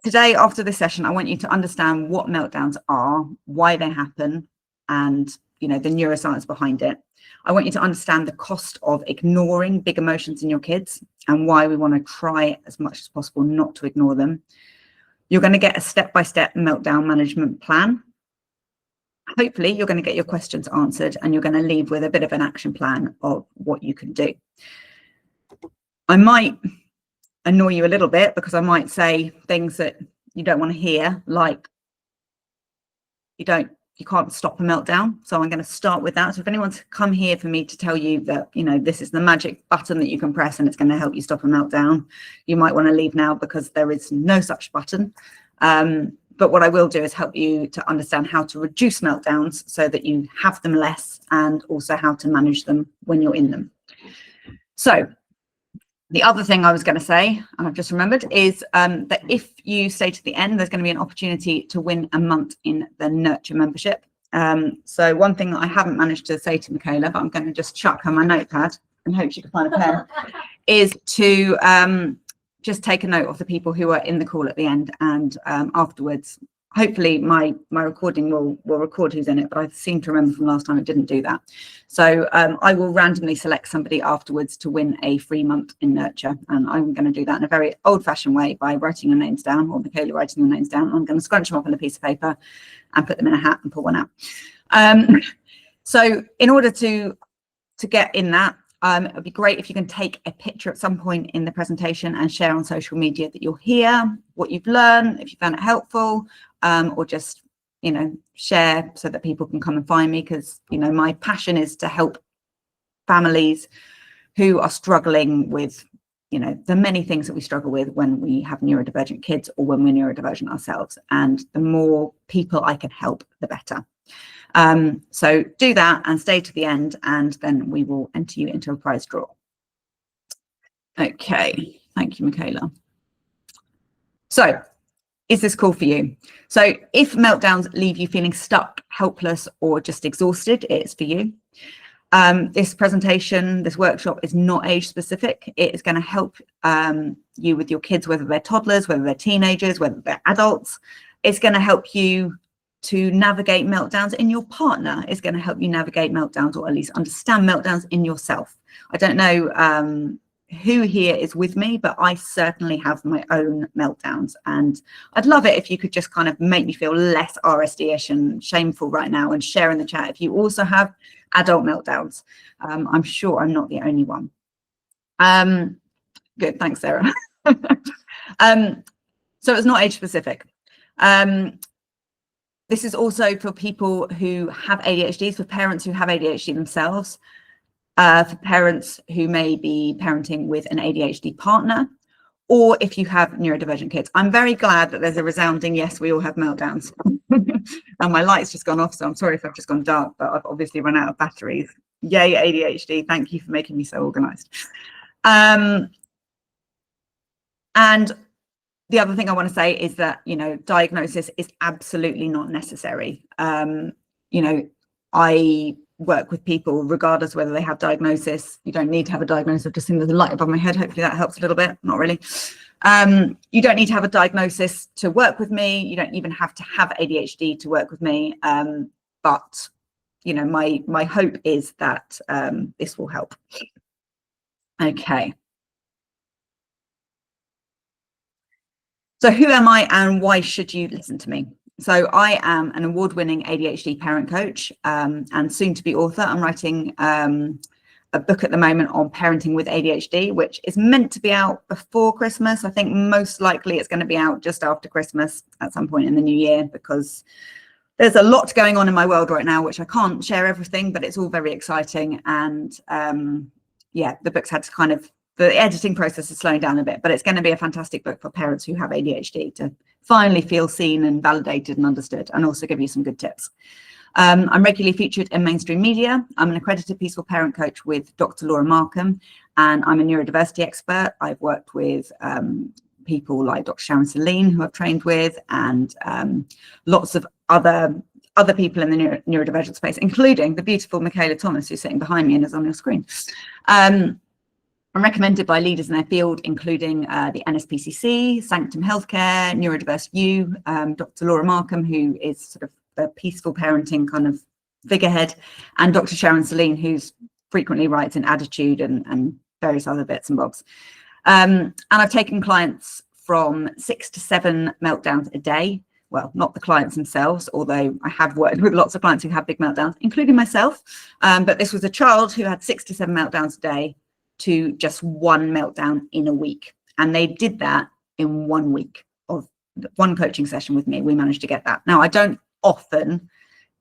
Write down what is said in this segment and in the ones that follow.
today, after this session, I want you to understand what meltdowns are, why they happen, and the neuroscience behind it. I want you to understand the cost of ignoring big emotions in your kids and why we want to try as much as possible not to ignore them. You're going to get a step-by-step meltdown management plan. Hopefully, you're going to get your questions answered and you're going to leave with a bit of an action plan of what you can do. I might annoy you a little bit because I might say things that you don't want to hear, like you can't stop a meltdown. So I'm going to start with that. So if anyone's come here for me to tell you that, this is the magic button that you can press and it's going to help you stop a meltdown, you might want to leave now because there is no such button. But what I will do is help you to understand how to reduce meltdowns so that you have them less, and also how to manage them when you're in them. So the other thing I was going to say, and I've just remembered, is that if you stay to the end, there's going to be an opportunity to win a month in the Nurture membership. So one thing that I haven't managed to say to Michaela, but I'm going to just chuck her my notepad and hope she can find a pen, is to just take a note of the people who are in the call at the end, and afterwards, hopefully my recording will record who's in it, but I seem to remember from last time it didn't do that. So I will randomly select somebody afterwards to win a free month in Nurture, and I'm going to do that in a very old-fashioned way by writing your names down, or Michaela writing your names down. I'm going to scrunch them up on a piece of paper and put them in a hat and pull one out. So in order to get in that, it would be great if you can take a picture at some point in the presentation and share on social media that you're here, what you've learned, if you found it helpful, or just, share so that people can come and find me, because, my passion is to help families who are struggling with, the many things that we struggle with when we have neurodivergent kids or when we're neurodivergent ourselves. And the more people I can help, the better. So do that and stay to the end, and then we will enter you into a prize draw. Okay, thank you, Michaela. So is this cool for you? So if meltdowns leave you feeling stuck, helpless, or just exhausted, it's for you. This presentation, this workshop is not age specific. It is going to help you with your kids, whether they're toddlers, whether they're teenagers, whether they're adults. It's going to help you to navigate meltdowns in your partner. Is going to help you navigate meltdowns, or at least understand meltdowns in yourself. I don't know who here is with me, but I certainly have my own meltdowns, and I'd love it if you could just kind of make me feel less RSD-ish and shameful right now, and share in the chat if you also have adult meltdowns. I'm sure I'm not the only one. Good, thanks, Sarah. So it's not age specific. This is also for people who have ADHD, for parents who have ADHD themselves, for parents who may be parenting with an ADHD partner, or if you have neurodivergent kids. I'm very glad that there's a resounding yes, we all have meltdowns. And my light's just gone off, so I'm sorry if I've just gone dark, but I've obviously run out of batteries. Yay, ADHD. Thank you for making me so organized. And the other thing I want to say is that, diagnosis is absolutely not necessary. I work with people regardless whether they have diagnosis. You don't need to have a diagnosis. I've just seen there's a light above my head. Hopefully that helps a little bit. Not really. You don't need to have a diagnosis to work with me. You don't even have to have ADHD to work with me. But my hope is that this will help. Okay. So who am I and why should you listen to me? So I am an award-winning ADHD parent coach and soon to be author. I'm writing a book at the moment on parenting with ADHD, which is meant to be out before Christmas. I think most likely it's going to be out just after Christmas at some point in the new year, because there's a lot going on in my world right now, which I can't share everything, but it's all very exciting. And yeah, the book's had to kind of, the editing process is slowing down a bit, but it's going to be a fantastic book for parents who have ADHD to finally feel seen and validated and understood, and also give you some good tips. I'm regularly featured in mainstream media. I'm an accredited peaceful parent coach with Dr. Laura Markham, and I'm a neurodiversity expert. I've worked with people like Dr. Sharon Celine, who I've trained with, and lots of other people in the neurodivergent space, including the beautiful Michaela Thomas, who's sitting behind me and is on your screen. and recommended by leaders in their field, including the NSPCC, Sanctum Healthcare, Neurodiverse U, Dr. Laura Markham, who is sort of the peaceful parenting kind of figurehead, and Dr. Sharon Celine, who's frequently writes in Attitude and various other bits and bobs. And I've taken clients from 6 to 7 meltdowns a day. Well, not the clients themselves, although I have worked with lots of clients who have big meltdowns, including myself. But this was a child who had 6 to 7 meltdowns a day to just 1 meltdown in a week. And they did that in 1 week of 1 coaching session with me. We managed to get that. Now, I don't often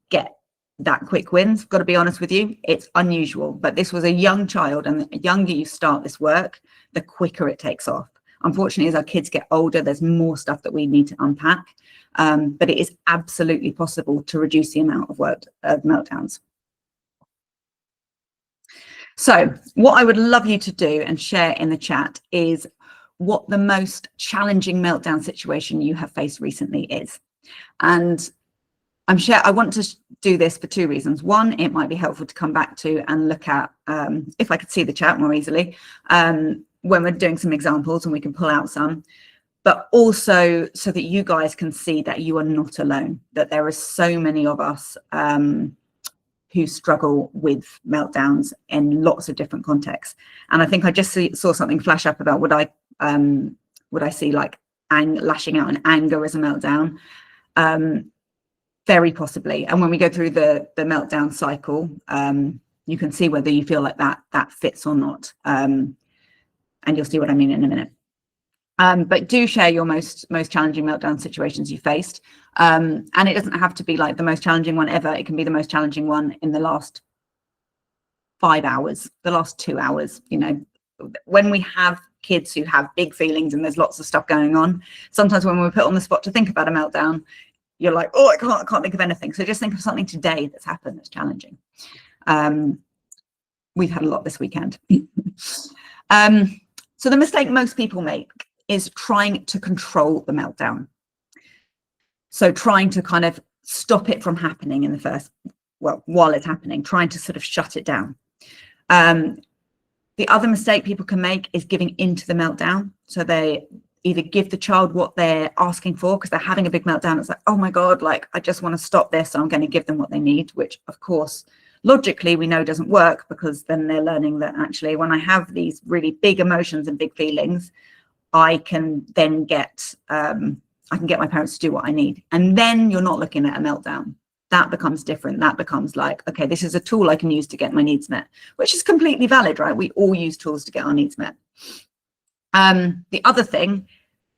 get that quick wins, got to be honest with you. It's unusual, but this was a young child, and the younger you start this work, the quicker it takes off. Unfortunately, as our kids get older, there's more stuff that we need to unpack, but it is absolutely possible to reduce the amount of meltdowns. So what I would love you to do and share in the chat is what the most challenging meltdown situation you have faced recently is. And I want to do this for 2 reasons. One, it might be helpful to come back to and look at, if I could see the chat more easily, when we're doing some examples and we can pull out some, but also so that you guys can see that you are not alone, that there are so many of us who struggle with meltdowns in lots of different contexts. And I think I just saw something flash up about would I see like lashing out in anger as a meltdown? Very possibly. And when we go through the meltdown cycle, you can see whether you feel like that fits or not. And you'll see what I mean in a minute. But do share your most challenging meltdown situations you faced. And it doesn't have to be like the most challenging one ever. It can be the most challenging one in the last 5 hours, the last 2 hours. You know, when we have kids who have big feelings and there's lots of stuff going on, sometimes when we're put on the spot to think about a meltdown, you're like, oh, I can't think of anything. So just think of something today that's happened that's challenging. We've had a lot this weekend. So the mistake most people make is trying to control the meltdown. So trying to kind of stop it from happening in the first, well, while it's happening, trying to sort of shut it down. The other mistake people can make is giving into the meltdown. So they either give the child what they're asking for because they're having a big meltdown. It's like, oh my God, like, I just want to stop this. So I'm going to give them what they need, which of course, logically we know doesn't work, because then they're learning that actually when I have these really big emotions and big feelings, I can then get, I can get my parents to do what I need. And then you're not looking at a meltdown. That becomes different. That becomes like, okay, this is a tool I can use to get my needs met, which is completely valid, right? We all use tools to get our needs met. The other thing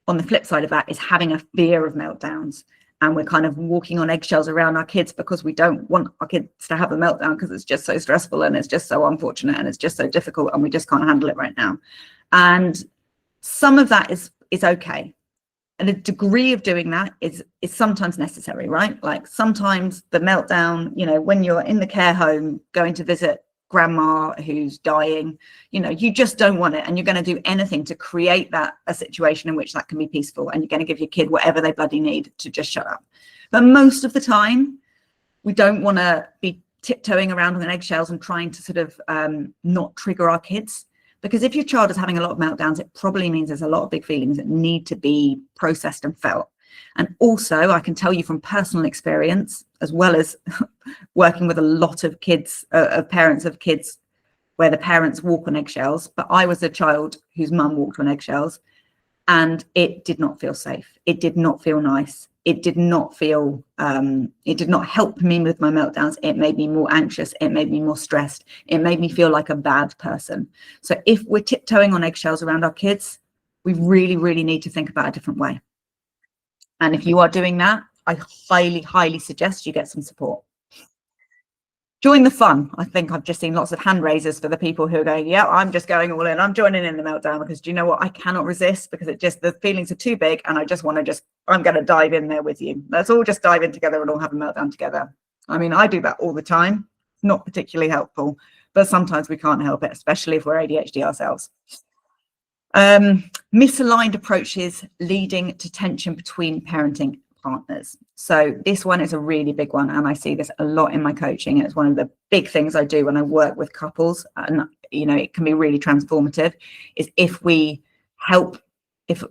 on the flip side of that is having a fear of meltdowns. And we're kind of walking on eggshells around our kids because we don't want our kids to have a meltdown because it's just so stressful and it's just so unfortunate and it's just so difficult and we just can't handle it right now. And some of that is okay. And a degree of doing that is sometimes necessary, right? Like sometimes the meltdown, you know, when you're in the care home going to visit grandma who's dying, you know, you just don't want it, and you're going to do anything to create a situation in which that can be peaceful, and you're going to give your kid whatever they bloody need to just shut up. But most of the time we don't want to be tiptoeing around on eggshells and trying to sort of not trigger our kids, because if your child is having a lot of meltdowns, it probably means there's a lot of big feelings that need to be processed and felt. And also, I can tell you from personal experience, as well as working with a lot of kids, parents of kids where the parents walk on eggshells, but I was a child whose mum walked on eggshells, and it did not feel safe. It did not feel nice. It did not feel, it did not help me with my meltdowns. It made me more anxious. It made me more stressed. It made me feel like a bad person. So if we're tiptoeing on eggshells around our kids, we really, really need to think about a different way. And if you are doing that, I highly, highly suggest you get some support. Join the fun. I think I've just seen lots of hand raisers for the people who are going, yeah, I'm just going all in. I'm joining in the meltdown, because do you know what? I cannot resist, because the feelings are too big, and I just want to I'm going to dive in there with you. Let's all just dive in together and all have a meltdown together. I mean, I do that all the time. Not particularly helpful, but sometimes we can't help it, especially if we're ADHD ourselves. Misaligned approaches leading to tension between parenting partners. So this one is a really big one, and I see this a lot in my coaching. It's one of the big things I do when I work with couples, and you know, it can be really transformative, is if we help,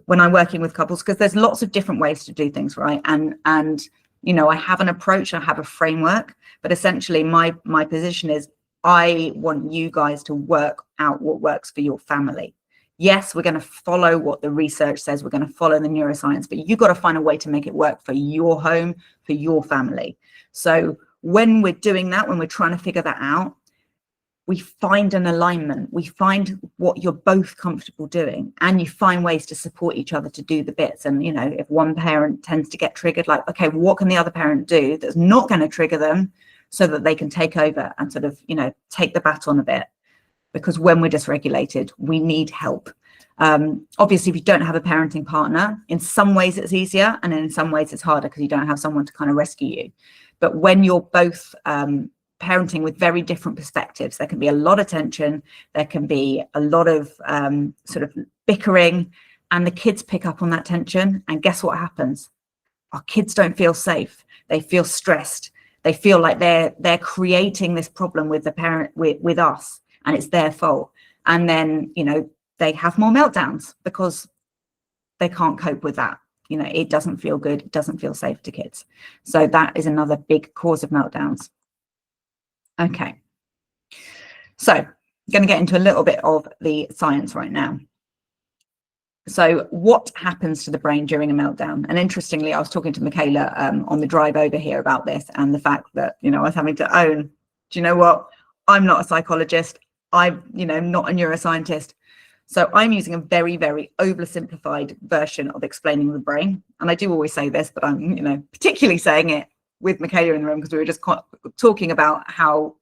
when I'm working with couples, because there's lots of different ways to do things, right? And you know, I have an approach, I have a framework, but essentially my position is I want you guys to work out what works for your family. Yes, we're going to follow what the research says, we're going to follow the neuroscience, but you've got to find a way to make it work for your home, for your family. So when we're doing that, when we're trying to figure that out, we find an alignment, we find what you're both comfortable doing, and you find ways to support each other to do the bits. And, you know, if one parent tends to get triggered, like, okay, what can the other parent do that's not going to trigger them so that they can take over and sort of, you know, take the baton a bit? Because when we're dysregulated, we need help. Obviously, if you don't have a parenting partner, in some ways it's easier, and in some ways it's harder because you don't have someone to kind of rescue you. But when you're both parenting with very different perspectives, there can be a lot of tension, there can be a lot of sort of bickering, and the kids pick up on that tension. And guess what happens? Our kids don't feel safe. They feel stressed. They feel like they're creating this problem with the parent, with us, and it's their fault. And then, you know, they have more meltdowns because they can't cope with that. You know, it doesn't feel good. It doesn't feel safe to kids. So that is another big cause of meltdowns. Okay. So I'm going to get into a little bit of the science right now. So what happens to the brain during a meltdown? And interestingly, I was talking to Michaela on the drive over here about this, and the fact that, you know, I was having to own, do you know what? I'm not a psychologist. I'm, you know, not a neuroscientist. So I'm using a very, very oversimplified version of explaining the brain. And I do always say this, but I'm, you know, particularly saying it with Michaela in the room because we were just talking about how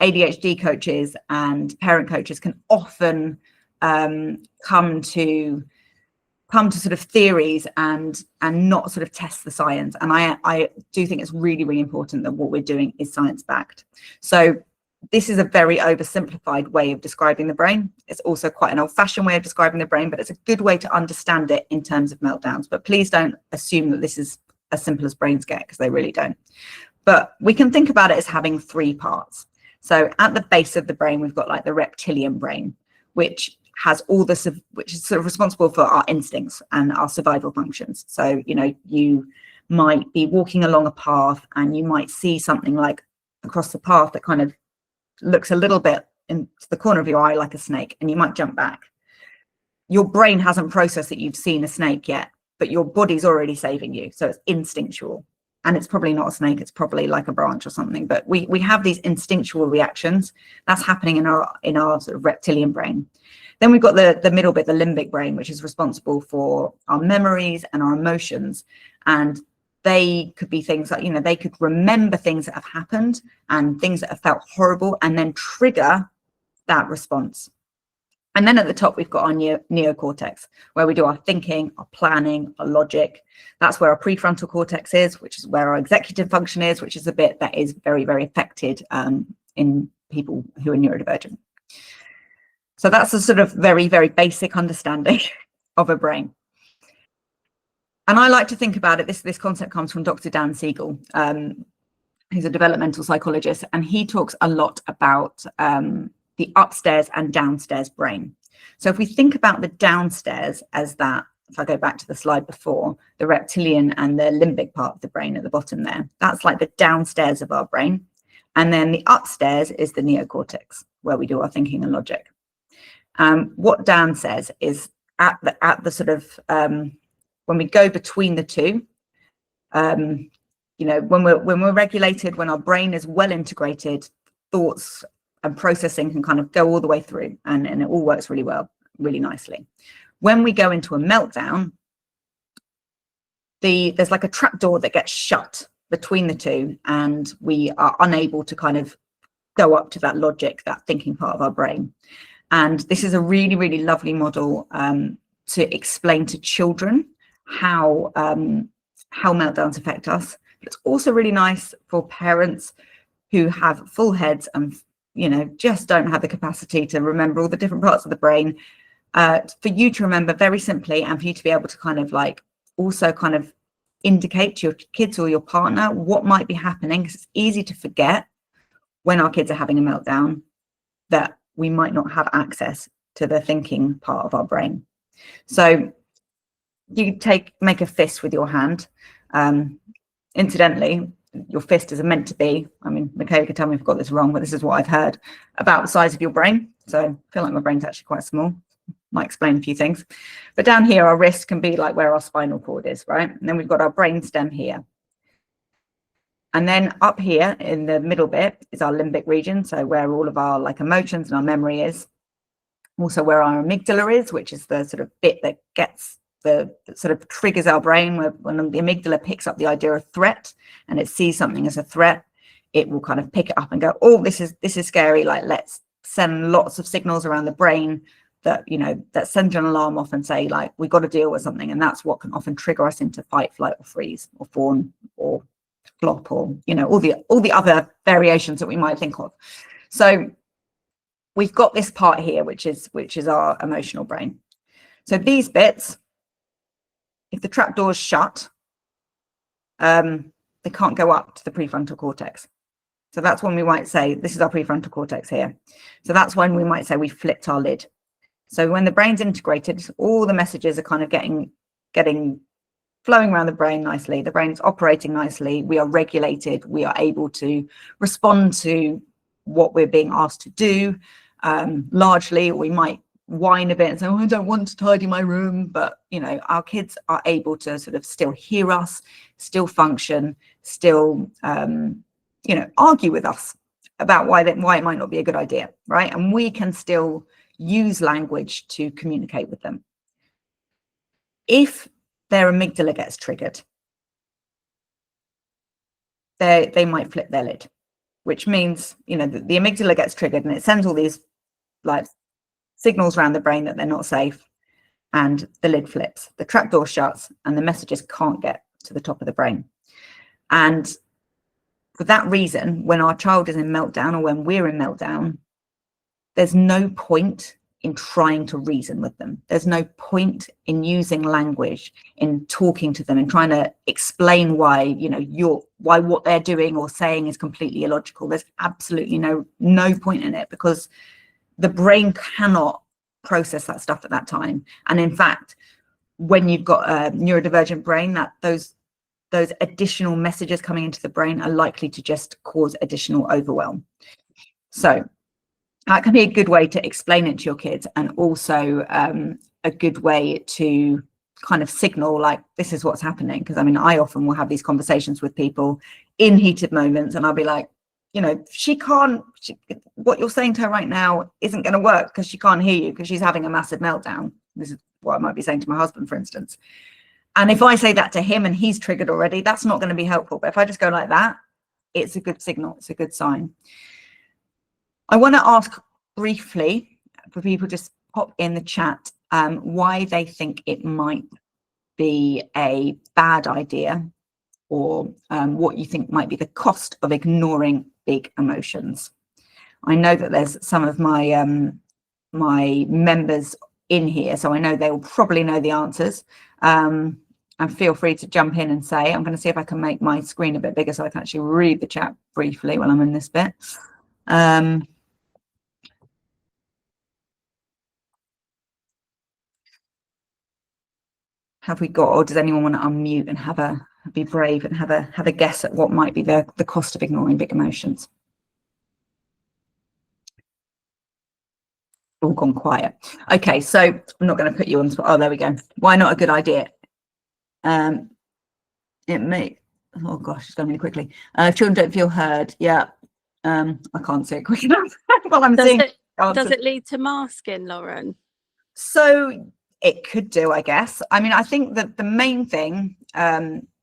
ADHD coaches and parent coaches can often come to sort of theories and not sort of test the science. And I do think it's really, really important that what we're doing is science backed. So this is a very oversimplified way of describing the brain. It's also quite an old-fashioned way of describing the brain, but it's a good way to understand it in terms of meltdowns. But please don't assume that this is as simple as brains get, because they really don't. But we can think about it as having three parts. So at the base of the brain, we've got like the reptilian brain, which has all the, which is sort of responsible for our instincts and our survival functions. So, you know, you might be walking along a path and you might see something like across the path that kind of looks a little bit into the corner of your eye like a snake, and you might jump back. Your brain hasn't processed that you've seen a snake yet, but your body's already saving you. So it's instinctual, and it's probably not a snake. It's probably like a branch or something, but we have these instinctual reactions that's happening in our sort of reptilian brain. Then we've got the middle bit, the limbic brain, which is responsible for our memories and our emotions. And they could be things like, you know, they could remember things that have happened and things that have felt horrible and then trigger that response. And then at the top, we've got our neocortex, where we do our thinking, our planning, our logic. That's where our prefrontal cortex is, which is where our executive function is, which is a bit that is very, very affected in people who are neurodivergent. So that's a sort of very, very basic understanding of a brain. And I like to think about it, this concept comes from Dr. Dan Siegel, who's a developmental psychologist, and he talks a lot about the upstairs and downstairs brain. So if we think about the downstairs as that, if I go back to the slide before, the reptilian and the limbic part of the brain at the bottom there, that's like the downstairs of our brain. And then the upstairs is the neocortex, where we do our thinking and logic. What Dan says is at the sort of, when we go between the two, you know, when we're regulated, when our brain is well integrated, thoughts and processing can kind of go all the way through, and it all works really well, really nicely. When we go into a meltdown, there's like a trapdoor that gets shut between the two, and we are unable to kind of go up to that logic, that thinking part of our brain. And this is a really, really lovely model to explain to children how meltdowns affect us. But it's also really nice for parents who have full heads and, you know, just don't have the capacity to remember all the different parts of the brain, for you to remember very simply, and for you to be able to kind of like also kind of indicate to your kids or your partner what might be happening, because it's easy to forget when our kids are having a meltdown that we might not have access to the thinking part of our brain. So you make a fist with your hand. Incidentally, your fist is meant to be, I mean, Michaela could tell me if I've got this wrong, but this is what I've heard, about the size of your brain. So I feel like my brain's actually quite small. Might explain a few things. But down here, our wrist can be like where our spinal cord is, right? And then we've got our brain stem here. And then up here in the middle bit is our limbic region. So where all of our like emotions and our memory is. Also where our amygdala is, which is the sort of bit that gets the sort of triggers our brain, where when the amygdala picks up the idea of threat and it sees something as a threat, it will kind of pick it up and go, oh, this is scary. Like, let's send lots of signals around the brain that, you know, that send an alarm off and say, like, we've got to deal with something. And that's what can often trigger us into fight, flight, or freeze, or fawn, or flop, or, you know, all the other variations that we might think of. So we've got this part here, which is our emotional brain. So these bits, if the trapdoor is shut, they can't go up to the prefrontal cortex. So that's when we might say, this is our prefrontal cortex here. So that's when we might say we flipped our lid. So when the brain's integrated, all the messages are kind of getting flowing around the brain nicely. The brain's operating nicely. We are regulated. We are able to respond to what we're being asked to do. Largely, we might whine a bit and say, oh, I don't want to tidy my room. But, you know, our kids are able to sort of still hear us, still function, still, you know, argue with us about why it might not be a good idea, right? And we can still use language to communicate with them. If their amygdala gets triggered, they might flip their lid, which means, you know, the amygdala gets triggered and it sends all these like signals around the brain that they're not safe, and the lid flips, the trapdoor shuts, and the messages can't get to the top of the brain. And for that reason, when our child is in meltdown, or when we're in meltdown, there's no point in trying to reason with them. There's no point in using language, in talking to them and trying to explain why, you know, why what they're doing or saying is completely illogical. There's absolutely no point in it, because the brain cannot process that stuff at that time. And in fact, when you've got a neurodivergent brain, that those additional messages coming into the brain are likely to just cause additional overwhelm. So that can be a good way to explain it to your kids, and also a good way to kind of signal, like, this is what's happening. Because I mean, I often will have these conversations with people in heated moments, and I'll be like, you know, what you're saying to her right now isn't going to work, because she can't hear you, because she's having a massive meltdown. This is what I might be saying to my husband, for instance. And if I say that to him and he's triggered already, that's not going to be helpful. But if I just go like that, it's a good signal. It's a good sign. I want to ask briefly for people, just pop in the chat, why they think it might be a bad idea, or what you think might be the cost of ignoring big emotions. I know that there's some of my my members in here, so I know they will probably know the answers. And feel free to jump in and say. I'm going to see if I can make my screen a bit bigger so I can actually read the chat briefly while I'm in this bit. Have we got, or does anyone want to unmute and be brave and have a guess at what might be the cost of ignoring big emotions? All gone quiet. Okay, so I'm not going to put you on the spot. Oh, there we go. Why not a good idea? It may, oh gosh, it's going really quickly. If children don't feel heard, yeah. I can't say it quick enough. Well, does it lead to masking, Lauren? So it could do, I guess. I mean, I think that the main thing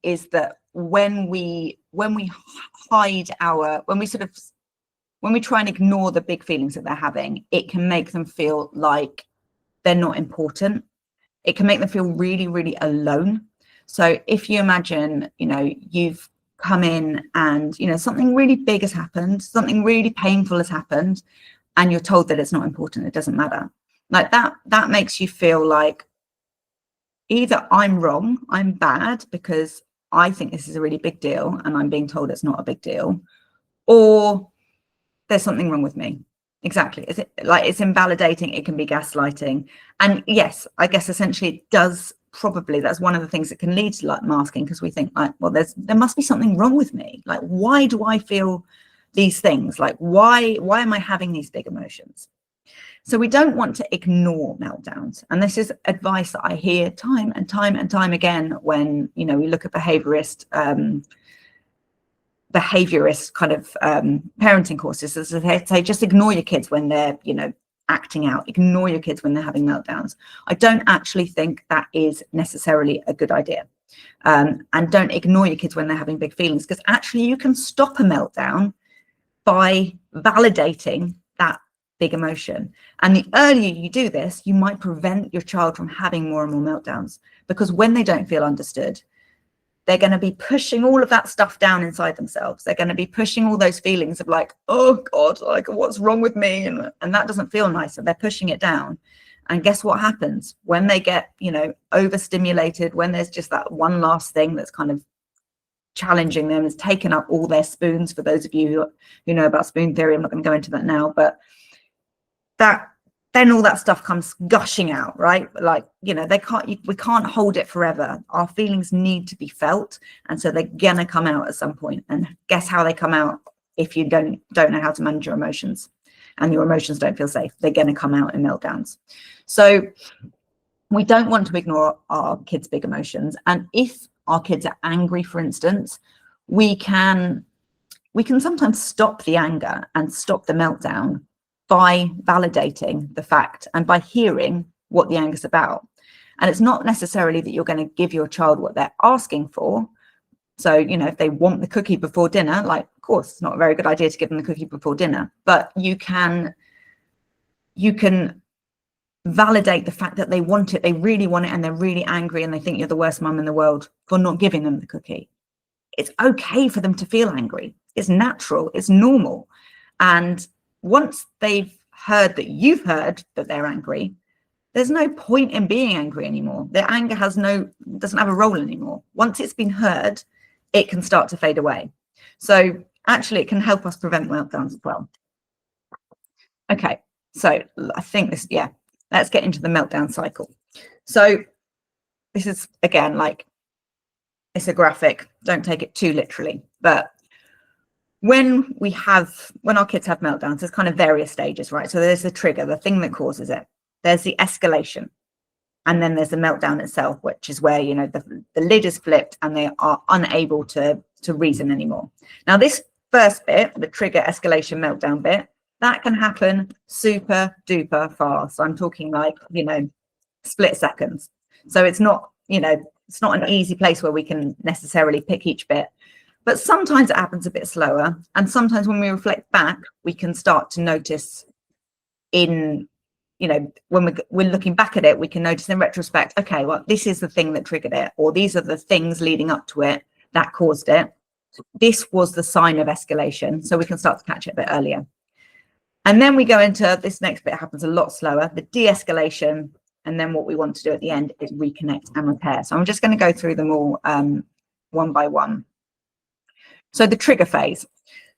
is that when we hide when we try and ignore the big feelings that they're having, it can make them feel like they're not important. It can make them feel really, really alone. So if you imagine, you know, you've come in and, you know, something really big has happened, something really painful has happened, and you're told that it's not important, it doesn't matter. Like that makes you feel like either I'm wrong, I'm bad because I think this is a really big deal and I'm being told it's not a big deal, or there's something wrong with me. Exactly. Is it like it's invalidating? It can be gaslighting. And yes, I guess essentially it does probably, that's one of the things that can lead to like masking, because we think like, well, there must be something wrong with me. Like, why do I feel these things? Like, why am I having these big emotions? So we don't want to ignore meltdowns. And this is advice that I hear time and time and time again when, you know, we look at behaviorist kind of parenting courses. As they say, just ignore your kids when they're, you know, acting out, ignore your kids when they're having meltdowns. I don't actually think that is necessarily a good idea. And don't ignore your kids when they're having big feelings, because actually you can stop a meltdown by validating that big emotion. And the earlier you do this, you might prevent your child from having more and more meltdowns, because when they don't feel understood, they're going to be pushing all of that stuff down inside themselves. They're going to be pushing all those feelings of like, oh God, like what's wrong with me? And that doesn't feel nice. So they're pushing it down. And guess what happens when they get, you know, overstimulated, when there's just that one last thing that's kind of challenging them, has taken up all their spoons. For those of you who know about spoon theory, I'm not going to go into that now, but then all that stuff comes gushing out, right? Like, you know, we can't hold it forever. Our feelings need to be felt. And so they're gonna come out at some point. And guess how they come out if you don't know how to manage your emotions and your emotions don't feel safe? They're gonna come out in meltdowns. So we don't want to ignore our kids' big emotions. And if our kids are angry, for instance, we can sometimes stop the anger and stop the meltdown by validating the fact and by hearing what the anger is about. And it's not necessarily that you're going to give your child what they're asking for. So, you know, if they want the cookie before dinner, like, of course, it's not a very good idea to give them the cookie before dinner, but you can validate the fact that they want it, they really want it, and they're really angry, and they think you're the worst mum in the world for not giving them the cookie. It's okay for them to feel angry. It's natural, it's normal. And once they've heard that you've heard that they're angry, there's no point in being angry anymore. Their anger doesn't have a role anymore. Once it's been heard, it can start to fade away. So actually it can help us prevent meltdowns as well. Okay, so I think let's get into the meltdown cycle. So this is, again, like, it's a graphic, don't take it too literally, but when our kids have meltdowns, there's kind of various stages, right? So there's the trigger, the thing that causes it. There's the escalation, and then there's the meltdown itself, which is where, you know, the lid is flipped and they are unable to reason anymore. Now, this first bit, the trigger, escalation, meltdown bit, that can happen super duper fast. I'm talking like, you know, split seconds. So it's not, you know, it's not an easy place where we can necessarily pick each bit. But sometimes it happens a bit slower. And sometimes when we reflect back, we can start to notice when we're looking back at it, we can notice in retrospect, okay, well, this is the thing that triggered it, or these are the things leading up to it that caused it. This was the sign of escalation. So we can start to catch it a bit earlier. And then we go into this next bit, happens a lot slower, the de-escalation. And then what we want to do at the end is reconnect and repair. So I'm just going to go through them all one by one. So the trigger phase.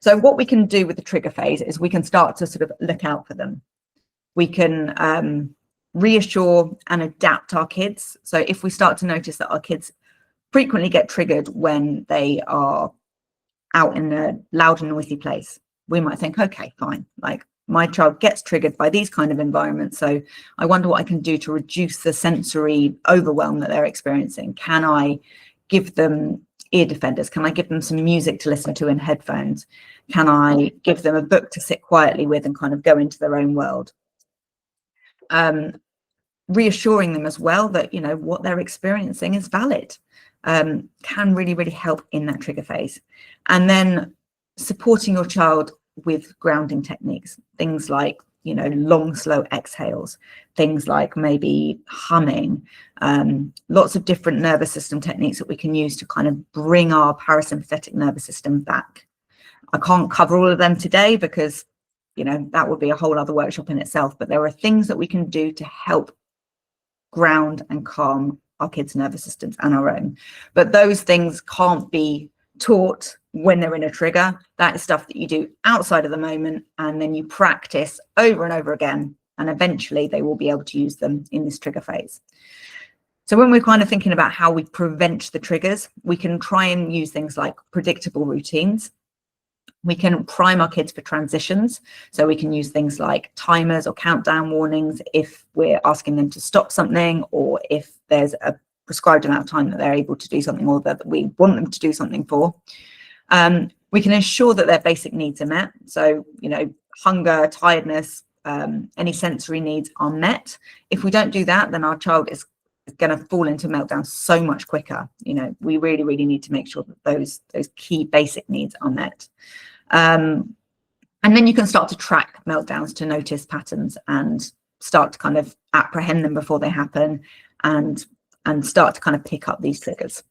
So what we can do with the trigger phase is we can start to sort of look out for them. We can reassure and adapt our kids. So if we start to notice that our kids frequently get triggered when they are out in a loud and noisy place, we might think, okay, fine, like my child gets triggered by these kind of environments. So I wonder what I can do to reduce the sensory overwhelm that they're experiencing. Can I give them ear defenders? Can I give them some music to listen to in headphones? Can I give them a book to sit quietly with and kind of go into their own world? Reassuring them as well that, you know, what they're experiencing is valid, can really, really help in that trigger phase. And then supporting your child with grounding techniques, things like, you know, long, slow exhales, things like maybe humming, lots of different nervous system techniques that we can use to kind of bring our parasympathetic nervous system back. I can't cover all of them today because, you know, that would be a whole other workshop in itself, but there are things that we can do to help ground and calm our kids' nervous systems and our own. But those things can't be taught when they're in a trigger. That is stuff that you do outside of the moment, and then you practice over and over again, and eventually they will be able to use them in this trigger phase. So when we're kind of thinking about how we prevent the triggers, we can try and use things like predictable routines. We can prime our kids for transitions. So we can use things like timers or countdown warnings if we're asking them to stop something, or if there's a prescribed amount of time that they're able to do something, or that we want them to do something for. We can ensure that their basic needs are met. So, you know, hunger, tiredness, any sensory needs are met. If we don't do that, then our child is going to fall into meltdown so much quicker. You know, we really, really need to make sure that those key basic needs are met. And then you can start to track meltdowns to notice patterns and start to kind of apprehend them before they happen, and start to kind of pick up these triggers.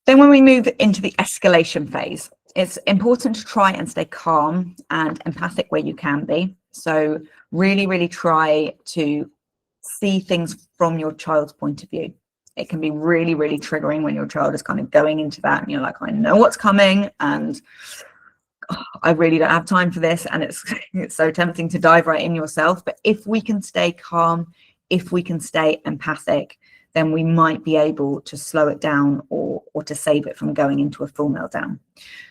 Then when we move into the escalation phase, it's important to try and stay calm and empathic where you can be. So really, really try to see things from your child's point of view. It can be really, really triggering when your child is kind of going into that and you're like, I know what's coming, and I really don't have time for this. And it's so tempting to dive right in yourself. But if we can stay calm, if we can stay empathic, then we might be able to slow it down or to save it from going into a full meltdown.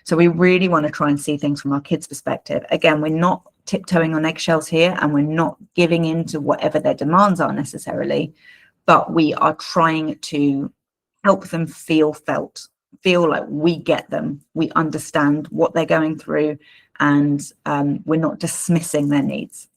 So we really want to try and see things from our kids' perspective. Again, we're not tiptoeing on eggshells here, and we're not giving in to whatever their demands are necessarily, but we are trying to help them feel like we get them, we understand what they're going through, and we're not dismissing their needs.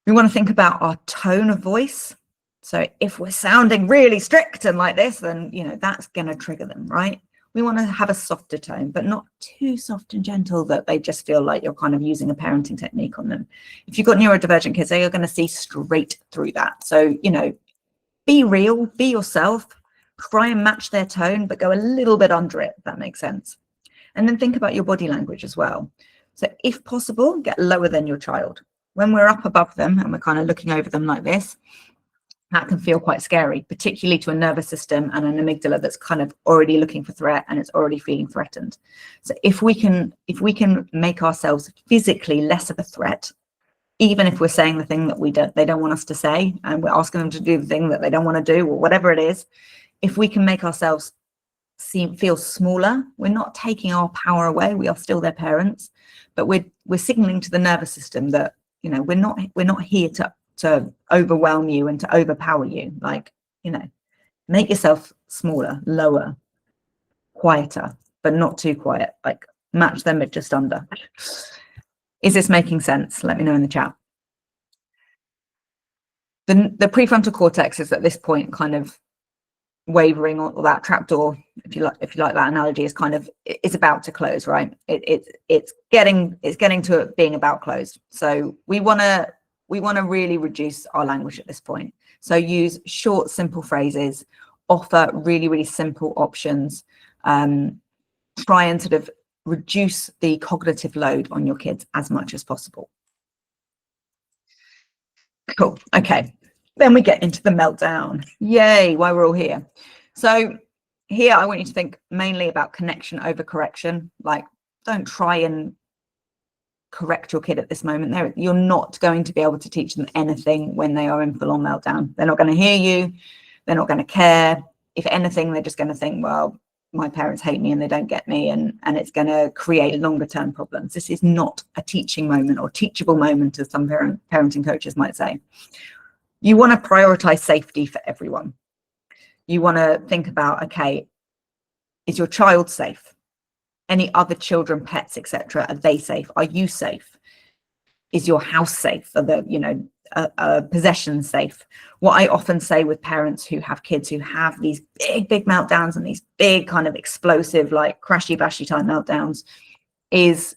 We want to think about our tone of voice. So if we're sounding really strict and like this, then, you know, that's going to trigger them, right? We want to have a softer tone, but not too soft and gentle that they just feel like you're kind of using a parenting technique on them. If you've got neurodivergent kids, they are going to see straight through that. So, you know, be real, be yourself, try and match their tone, but go a little bit under it, if that makes sense. And then think about your body language as well. So if possible, get lower than your child. When we're up above them and we're kind of looking over them like this, that can feel quite scary, particularly to a nervous system and an amygdala that's kind of already looking for threat and it's already feeling threatened. So if we can make ourselves physically less of a threat, even if we're saying the thing that they don't want us to say, and we're asking them to do the thing that they don't want to do, or whatever it is, if we can make ourselves feel smaller, we're not taking our power away. We are still their parents, but we're signaling to the nervous system that, you know, we're not here to overwhelm you and to overpower you. Like, you know, make yourself smaller, lower, quieter, but not too quiet. Like, match them at just under. Is this making sense? Let me know in the chat. The prefrontal cortex is at this point kind of wavering, or that trapdoor, if you like that analogy, is kind of, it's about to close, right? It's getting to it being about closed. So we want to really reduce our language at this point. So use short, simple phrases, offer really, really simple options, try and sort of reduce the cognitive load on your kids as much as possible. Cool. Okay. Then we get into the meltdown. Yay, why we're all here. So here I want you to think mainly about connection over correction. Like, don't try and correct your kid at this moment. You're not going to be able to teach them anything when they are in full-on meltdown. They're not going to hear you. They're not going to care. If anything, they're just going to think, well, my parents hate me and they don't get me, and it's going to create longer term problems. This is not a teaching moment or teachable moment, as some parenting coaches might say. You want to prioritize safety for everyone. You want to think about, okay, is your child safe? Any other children, pets, etc., are they safe? Are you safe? Is your house safe? Are the, you know, possessions safe? What I often say with parents who have kids who have these big meltdowns and these big kind of explosive, like crashy bashy type meltdowns, is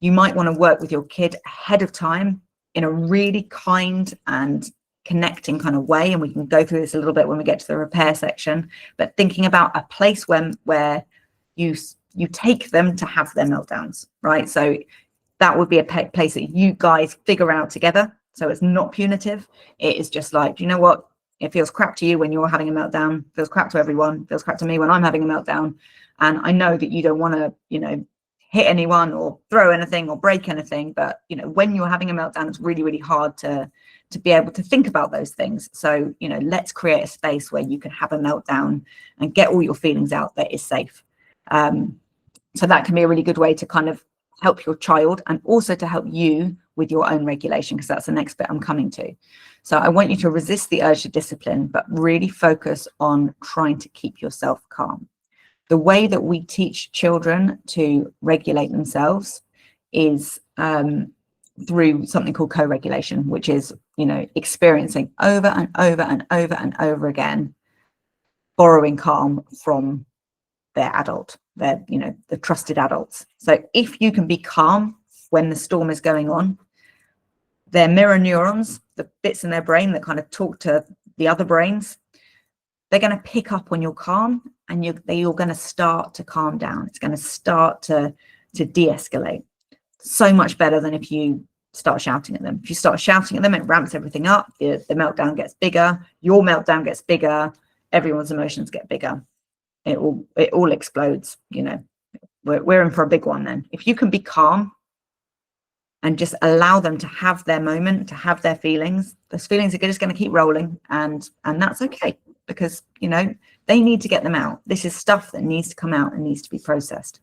you might want to work with your kid ahead of time in a really kind and connecting kind of way. And we can go through this a little bit when we get to the repair section, but thinking about a place where you take them to have their meltdowns, right? So that would be a place that you guys figure out together. So it's not punitive. It is just like, you know what, It feels crap to you when you're having a meltdown, it feels crap to everyone, it feels crap to me when I'm having a meltdown. And I know that you don't want to, you know, hit anyone or throw anything or break anything, but you know, when you're having a meltdown, it's really, really hard to be able to think about those things. So, you know, let's create a space where you can have a meltdown and get all your feelings out that is safe. So that can be a really good way to kind of help your child and also to help you with your own regulation, because that's the next bit I'm coming to. So I want you to resist the urge to discipline, but really focus on trying to keep yourself calm. The way that we teach children to regulate themselves is through something called co-regulation, which is, you know, experiencing over and over and over and over again, borrowing calm from their adult, their, you know, the trusted adults. So if you can be calm when the storm is going on, their mirror neurons, the bits in their brain that kind of talk to the other brains, they're going to pick up when you're calm, and you're going to start to calm down. It's going to start to de-escalate. So much better than if you start shouting at them. If you start shouting at them, it ramps everything up. The meltdown gets bigger. Your meltdown gets bigger. Everyone's emotions get bigger. It all explodes. You know, we're in for a big one then. If you can be calm and just allow them to have their moment, to have their feelings, those feelings are just going to keep rolling, and that's okay, because, you know, they need to get them out. This is stuff that needs to come out and needs to be processed.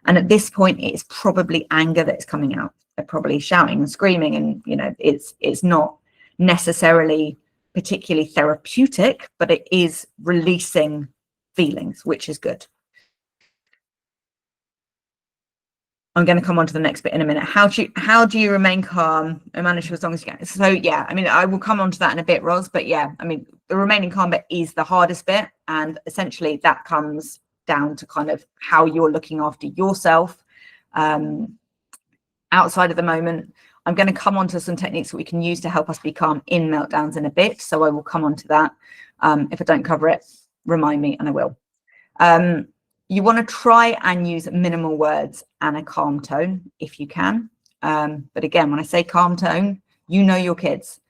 And at this point, it's probably anger that's coming out. They're probably shouting and screaming, and, you know, it's not necessarily particularly therapeutic, but it is releasing feelings, which is good. I'm going to come on to the next bit in a minute. How do you remain calm and manage for as long as you can? So yeah, I mean, I will come on to that in a bit, Ros, but yeah, I mean, the remaining calm bit is the hardest bit, and essentially that comes down to kind of how you're looking after yourself outside of the moment. I'm going to come on to some techniques that we can use to help us be calm in meltdowns in a bit, so I will come on to that. If I don't cover it, remind me and I will. You want to try and use minimal words and a calm tone if you can. But again, when I say calm tone, you know your kids.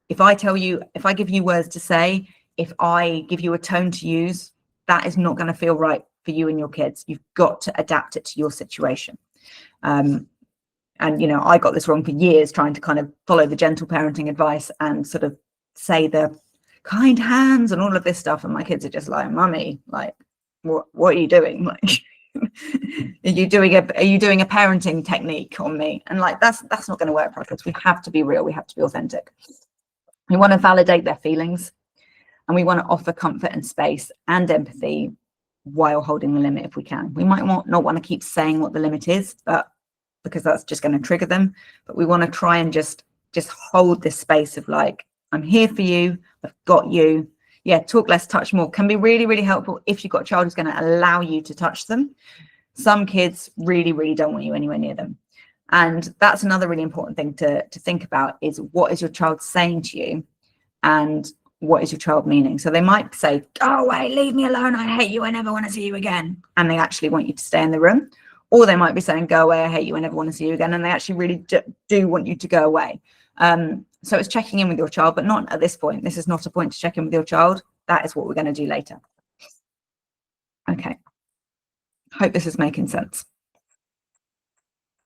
If I give you words to say, if I give you a tone to use, that is not going to feel right for you and your kids. You've got to adapt it to your situation. And, you know, I got this wrong for years, trying to kind of follow the gentle parenting advice and sort of say the kind hands and all of this stuff. And my kids are just like, Mummy, like, what are you doing? Like, are you doing a parenting technique on me? And like, that's not going to work for us. We have to be real. We have to be authentic. We want to validate their feelings, and we want to offer comfort and space and empathy while holding the limit if we can. We might not want to keep saying what the limit is, but because that's just going to trigger them. But we want to try and just hold this space of like, I'm here for you. I've got you. Yeah, talk less, touch more can be really, really helpful if you've got a child who's going to allow you to touch them. Some kids really, really don't want you anywhere near them. And that's another really important thing to think about, is what is your child saying to you and what is your child meaning? So they might say, go away, leave me alone, I hate you, I never want to see you again. And they actually want you to stay in the room. Or they might be saying, go away, I hate you, I never want to see you again. And they actually really do want you to go away. So it's checking in with your child, but not at this point. This is not a point to check in with your child. That is what we're going to do later. Okay. Hope this is making sense.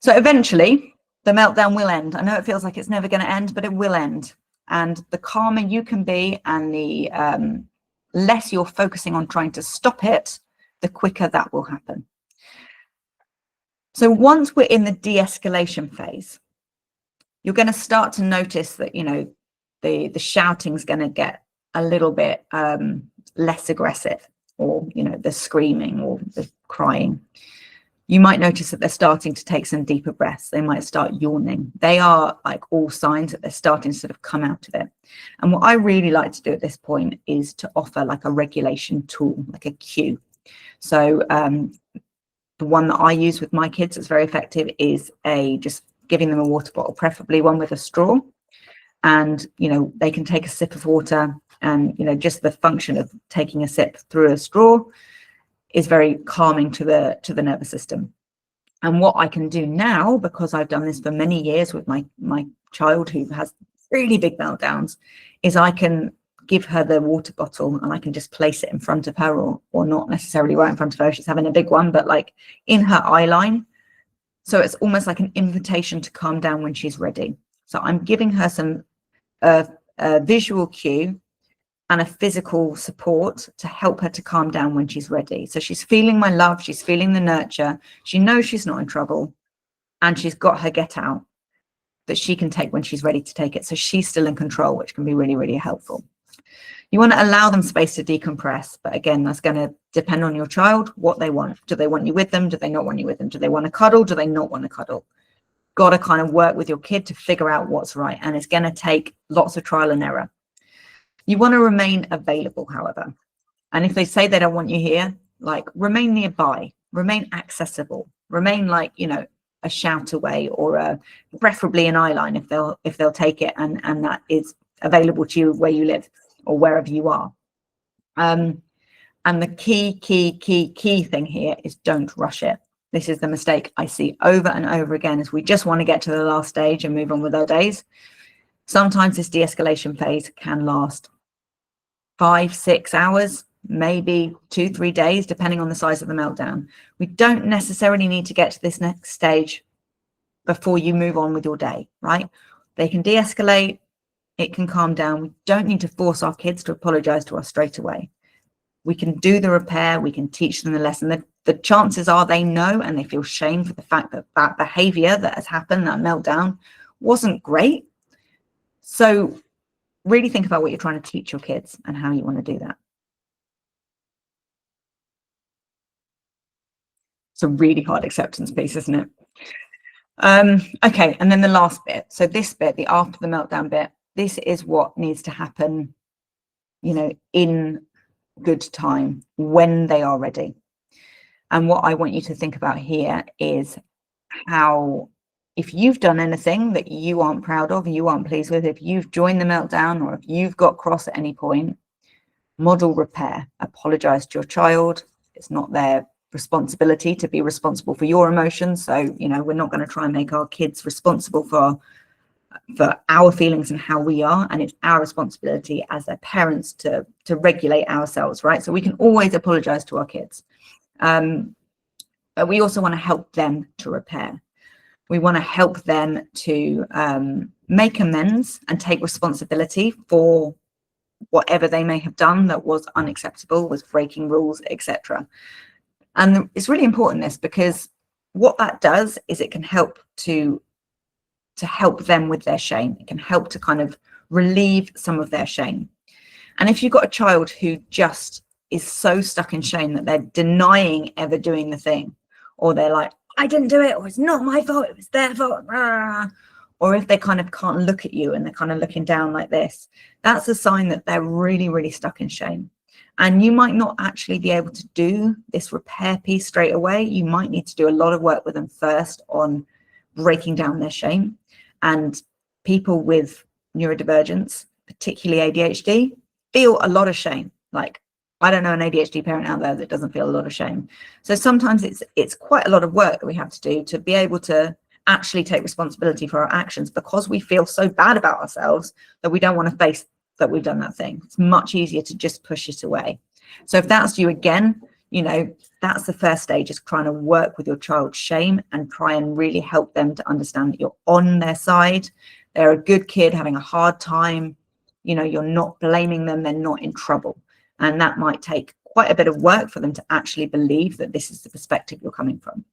So eventually the meltdown will end. I know it feels like it's never going to end, but it will end. And the calmer you can be and the less you're focusing on trying to stop it, the quicker that will happen. So once we're in the de-escalation phase, you're going to start to notice that, you know, the shouting's going to get a little bit less aggressive, or, you know, the screaming or the crying. You might notice that they're starting to take some deeper breaths. They might start yawning. They are like all signs that they're starting to sort of come out of it. And what I really like to do at this point is to offer like a regulation tool, like a cue. So the one that I use with my kids that's very effective is just giving them a water bottle, preferably one with a straw. And, you know, they can take a sip of water, and, you know, just the function of taking a sip through a straw is very calming to the nervous system. And what I can do now, because I've done this for many years with my child who has really big meltdowns, is I can give her the water bottle and I can just place it in front of her, or not necessarily right in front of her, she's having a big one, but like in her eye line. So it's almost like an invitation to calm down when she's ready. So I'm giving her some visual cue and a physical support to help her to calm down when she's ready. So she's feeling my love, she's feeling the nurture, she knows she's not in trouble, and she's got her get out that she can take when she's ready to take it. So she's still in control, which can be really, really helpful. You want to allow them space to decompress, but again, that's going to depend on your child, what they want. Do they want you with them? Do they not want you with them? Do they want to cuddle? Do they not want to cuddle? Got to kind of work with your kid to figure out what's right. And it's going to take lots of trial and error. You want to remain available, however. And if they say they don't want you here, like remain nearby, remain accessible, remain like, you know, a shout away, or preferably an eye line if they'll take it, and that is available to you where you live or wherever you are. And the key thing here is don't rush it. This is the mistake I see over and over again, is we just want to get to the last stage and move on with our days. Sometimes this de-escalation phase can last 5-6 hours, maybe 2-3 days, depending on the size of the meltdown. We don't necessarily need to get to this next stage before you move on with your day, right? They can de-escalate, it can calm down. We don't need to force our kids to apologize to us straight away. We can do the repair, we can teach them the lesson. The chances are they know and they feel shame for the fact that that behavior that has happened, that meltdown, wasn't great. So really think about what you're trying to teach your kids and how you want to do that. It's a really hard acceptance piece, isn't it? Okay, and then the last bit. So this bit, the after the meltdown bit, this is what needs to happen, you know, in good time when they are ready. And what I want you to think about here is how, if you've done anything that you aren't proud of, you aren't pleased with, if you've joined the meltdown, or if you've got cross at any point, model repair. Apologize to your child. It's not their responsibility to be responsible for your emotions. So, you know, we're not going to try and make our kids responsible for our feelings and how we are. And it's our responsibility as their parents to regulate ourselves, right? So we can always apologize to our kids. But we also want to help them to repair. We want to help them to make amends and take responsibility for whatever they may have done that was unacceptable, was breaking rules, etc. And it's really important, this, because what that does is it can help to help them with their shame. It can help to kind of relieve some of their shame. And if you've got a child who just is so stuck in shame that they're denying ever doing the thing, or they're like, I didn't do it, or it's not my fault, it was their fault, or if they kind of can't look at you and they're kind of looking down like this, that's a sign that they're really, really stuck in shame. And you might not actually be able to do this repair piece straight away. You might need to do a lot of work with them first on breaking down their shame. And people with neurodivergence, particularly ADHD, feel a lot of shame. Like, I don't know an ADHD parent out there that doesn't feel a lot of shame. So sometimes it's quite a lot of work that we have to do to be able to actually take responsibility for our actions, because we feel so bad about ourselves that we don't want to face that we've done that thing. It's much easier to just push it away. So if that's you again, you know, that's the first stage, is trying to work with your child's shame and try and really help them to understand that you're on their side. They're a good kid having a hard time. You know, you're not blaming them. They're not in trouble. And that might take quite a bit of work for them to actually believe that this is the perspective you're coming from.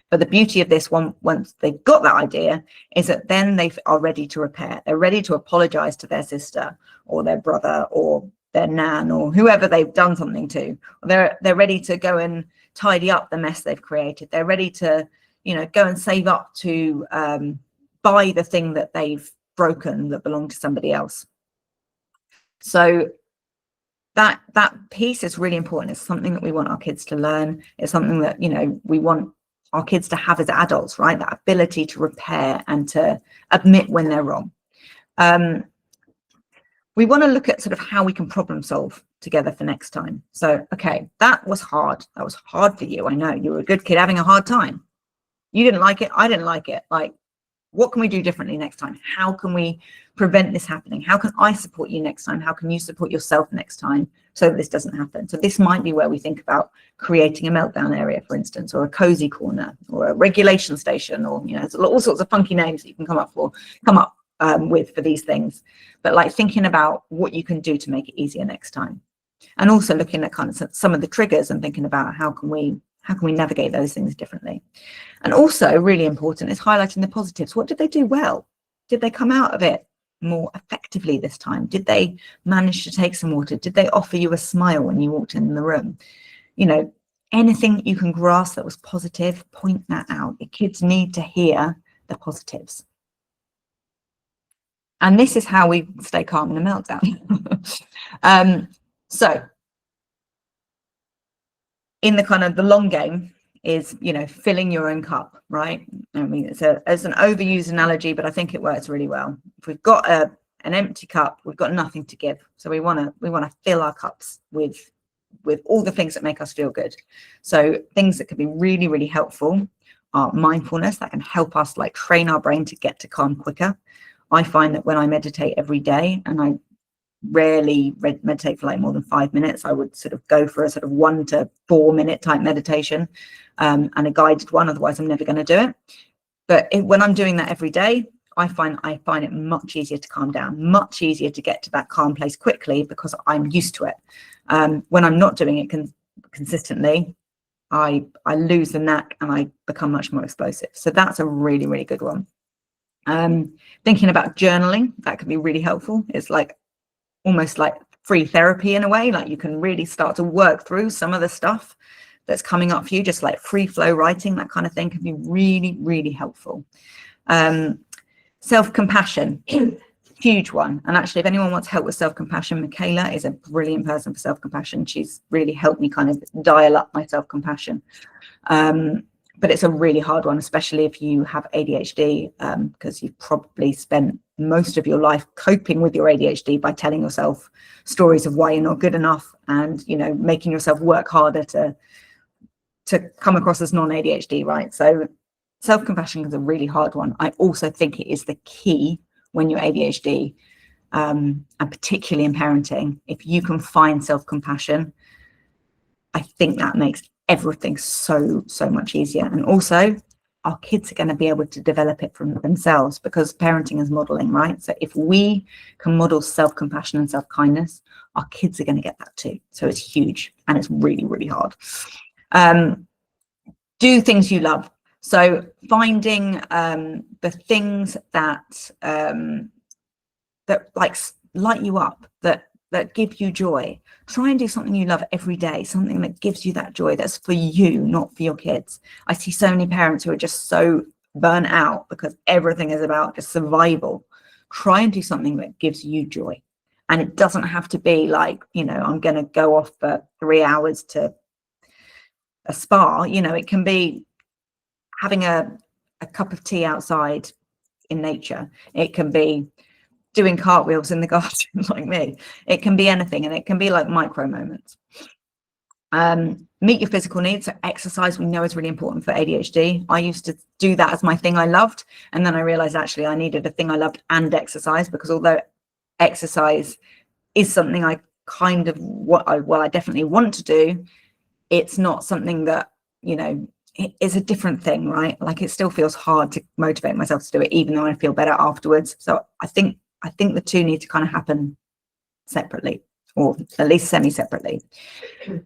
But the beauty of this one, once they've got that idea, is that then they are ready to repair. They're ready to apologize to their sister or their brother or their nan or whoever they've done something to. They're ready to go and tidy up the mess they've created. They're ready to, you know, go and save up to buy the thing that they've broken that belonged to somebody else. So that piece is really important. It's something that we want our kids to learn. It's something that, you know, we want our kids to have as adults, right? That ability to repair and to admit when they're wrong. We want to look at sort of how we can problem solve together for next time. So, okay, that was hard. That was hard for you. I know you were a good kid having a hard time. You didn't like it. I didn't like it. Like, what can we do differently next time? How can we prevent this happening? How can I support you next time? How can you support yourself next time so that this doesn't happen? So this might be where we think about creating a meltdown area, for instance, or a cozy corner, or a regulation station, or, you know, there's all sorts of funky names that you can come up with for these things. But like thinking about what you can do to make it easier next time, and also looking at kind of some of the triggers and thinking about how can we navigate those things differently. And also really important is highlighting the positives. What did they do well? Did they come out of it more effectively this time? Did they manage to take some water? Did they offer you a smile when you walked in the room? You know, anything you can grasp that was positive, point that out. Your kids need to hear the positives. And this is how we stay calm in a meltdown. So in the kind of the long game is, you know, filling your own cup, right? I mean, it's an overused analogy, but I think it works really well. If we've got an empty cup, we've got nothing to give. So we want to fill our cups with all the things that make us feel good. So things that can be really, really helpful are mindfulness, that can help us like train our brain to get to calm quicker. I find that when I meditate every day, and I rarely meditate for like more than 5 minutes, I would sort of go for a sort of 1 to 4 minute type meditation, and a guided one, otherwise I'm never going to do it. But when I'm doing that every day, I find it much easier to calm down, much easier to get to that calm place quickly, because I'm used to it. When I'm not doing it consistently, I lose the knack and I become much more explosive. So that's a really, really good one. Thinking about journaling, that could be really helpful. It's like almost like free therapy in a way, like you can really start to work through some of the stuff that's coming up for you, just like free flow writing, that kind of thing can be really, really helpful. Self-compassion, huge one. And actually, if anyone wants help with self-compassion, Michaela is a brilliant person for self-compassion. She's really helped me kind of dial up my self-compassion. But it's a really hard one, especially if you have ADHD, because you've probably spent most of your life coping with your ADHD by telling yourself stories of why you're not good enough, and, you know, making yourself work harder to come across as non-ADHD, right? So self-compassion is a really hard one. I also think it is the key when you're ADHD, and particularly in parenting. If you can find self-compassion, I think that makes everything so much easier. And also, our kids are going to be able to develop it from themselves, because parenting is modeling, right? So if we can model self-compassion and self-kindness, our kids are going to get that too. So it's huge, and it's really, really hard. Do things you love. So finding the things that that light you up, that give you joy. Try and do something you love every day, something that gives you that joy, that's for you, not for your kids. I see so many parents who are just so burnt out because everything is about just survival. Try and do something that gives you joy. And it doesn't have to be like, you know, I'm going to go off for 3 hours to a spa. You know, it can be having a cup of tea outside in nature. It can be doing cartwheels in the garden like me. It can be anything, and it can be like micro moments. Meet your physical needs. So exercise, we know, is really important for ADHD. I used to do that as my thing I loved, and then I realized actually I needed a thing I loved and exercise, because although exercise is something I kind of I definitely want to do, it's not something that, you know, it is a different thing, right? Like it still feels hard to motivate myself to do it, even though I feel better afterwards. So I think the two need to kind of happen separately, or at least semi-separately.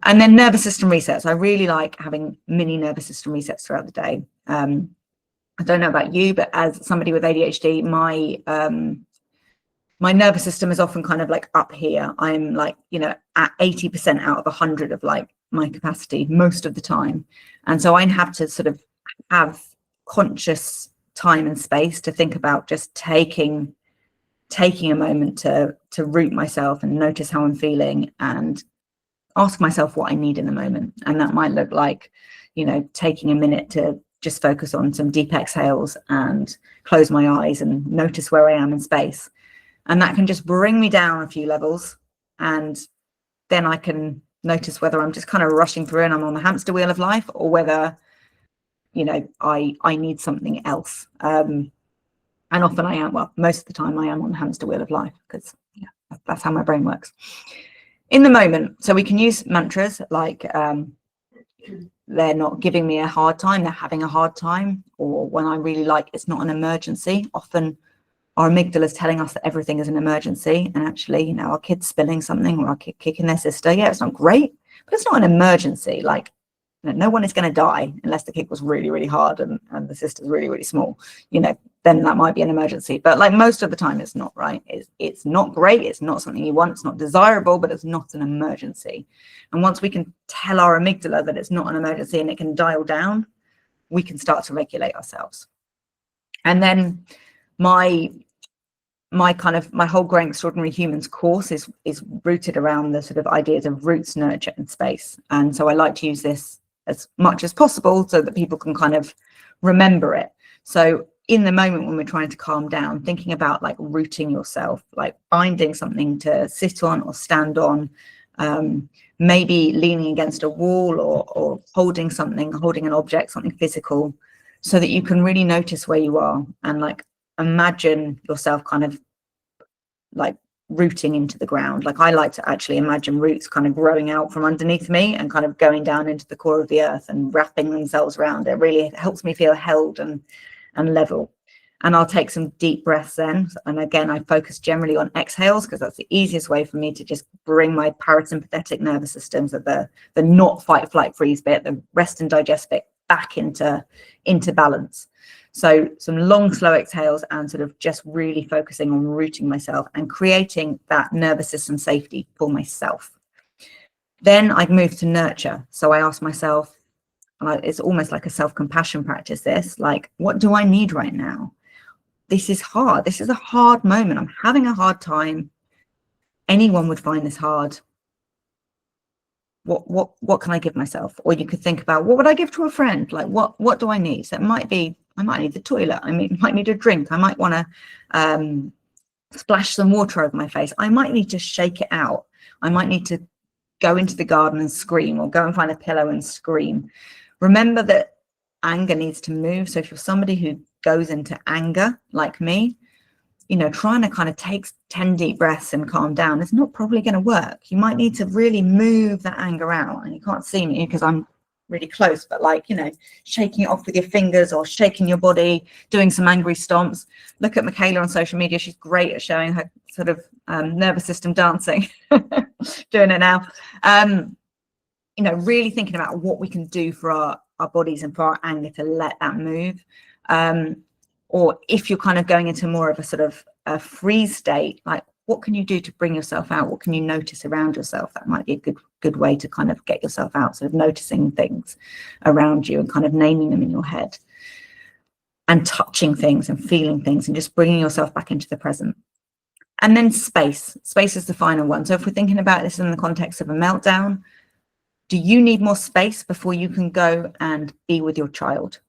And then nervous system resets. I really like having mini nervous system resets throughout the day. I don't know about you, but as somebody with ADHD, my nervous system is often kind of like up here. I'm like, you know, at 80% out of 100 of like my capacity most of the time. And so I have to sort of have conscious time and space to think about just taking a moment to root myself and notice how I'm feeling and ask myself what I need in the moment. And that might look like, you know, taking a minute to just focus on some deep exhales and close my eyes and notice where I am in space. And that can just bring me down a few levels, and then I can notice whether I'm just kind of rushing through and I'm on the hamster wheel of life, or whether, you know, I need something else. And often I am, well, most of the time I am on the hamster wheel of life, because yeah, that's how my brain works. In the moment, so we can use mantras like they're not giving me a hard time, they're having a hard time, or when I really like, it's not an emergency. Often our amygdala is telling us that everything is an emergency, and actually, you know, our kid's spilling something or our kid kicking their sister. Yeah, it's not great, but it's not an emergency. Like, you know, no one is going to die unless the kick was really, really hard and the sister's really, really small. You know, then that might be an emergency. But like most of the time, it's not, right? It's not great. It's not something you want. It's not desirable, but it's not an emergency. And once we can tell our amygdala that it's not an emergency and it can dial down, we can start to regulate ourselves. And then my whole Growing Extraordinary Humans course is rooted around the sort of ideas of roots, nurture, and space. And so I like to use this as much as possible so that people can kind of remember it. So in the moment when we're trying to calm down, thinking about like rooting yourself, like finding something to sit on or stand on, maybe leaning against a wall or holding something, holding an object, something physical, so that you can really notice where you are and like imagine yourself kind of like rooting into the ground. Like I like to actually imagine roots kind of growing out from underneath me and kind of going down into the core of the earth and wrapping themselves around. It really helps me feel held and level. And I'll take some deep breaths then. And again, I focus generally on exhales because that's the easiest way for me to just bring my parasympathetic nervous systems, at the not fight, flight, freeze bit, the rest and digest bit, back into balance. So some long, slow exhales and sort of just really focusing on rooting myself and creating that nervous system safety for myself. Then I'd move to nurture. So I ask myself, it's almost like a self-compassion practice, this, like, what do I need right now? This is hard. This is a hard moment. I'm having a hard time. Anyone would find this hard. What can I give myself? Or you could think about, what would I give to a friend? Like, what do I need? So it might be, I might need the toilet. I might need a drink. I might want to splash some water over my face. I might need to shake it out. I might need to go into the garden and scream, or go and find a pillow and scream. Remember that anger needs to move. So if you're somebody who goes into anger like me, you know, trying to kind of take 10 deep breaths and calm down is not probably going to work. You might need to really move that anger out. And you can't see me because I'm really close, but like, you know, shaking it off with your fingers or shaking your body, doing some angry stomps. Look at Michaela on social media. She's great at showing her sort of nervous system dancing, doing it now. You know, really thinking about what we can do for our bodies and for our anger to let that move. Or if you're kind of going into more of a sort of a freeze state, like what can you do to bring yourself out? What can you notice around yourself? That might be a good way to kind of get yourself out, sort of noticing things around you and kind of naming them in your head and touching things and feeling things and just bringing yourself back into the present. And then space. Space is the final one. So if we're thinking about this in the context of a meltdown, do you need more space before you can go and be with your child?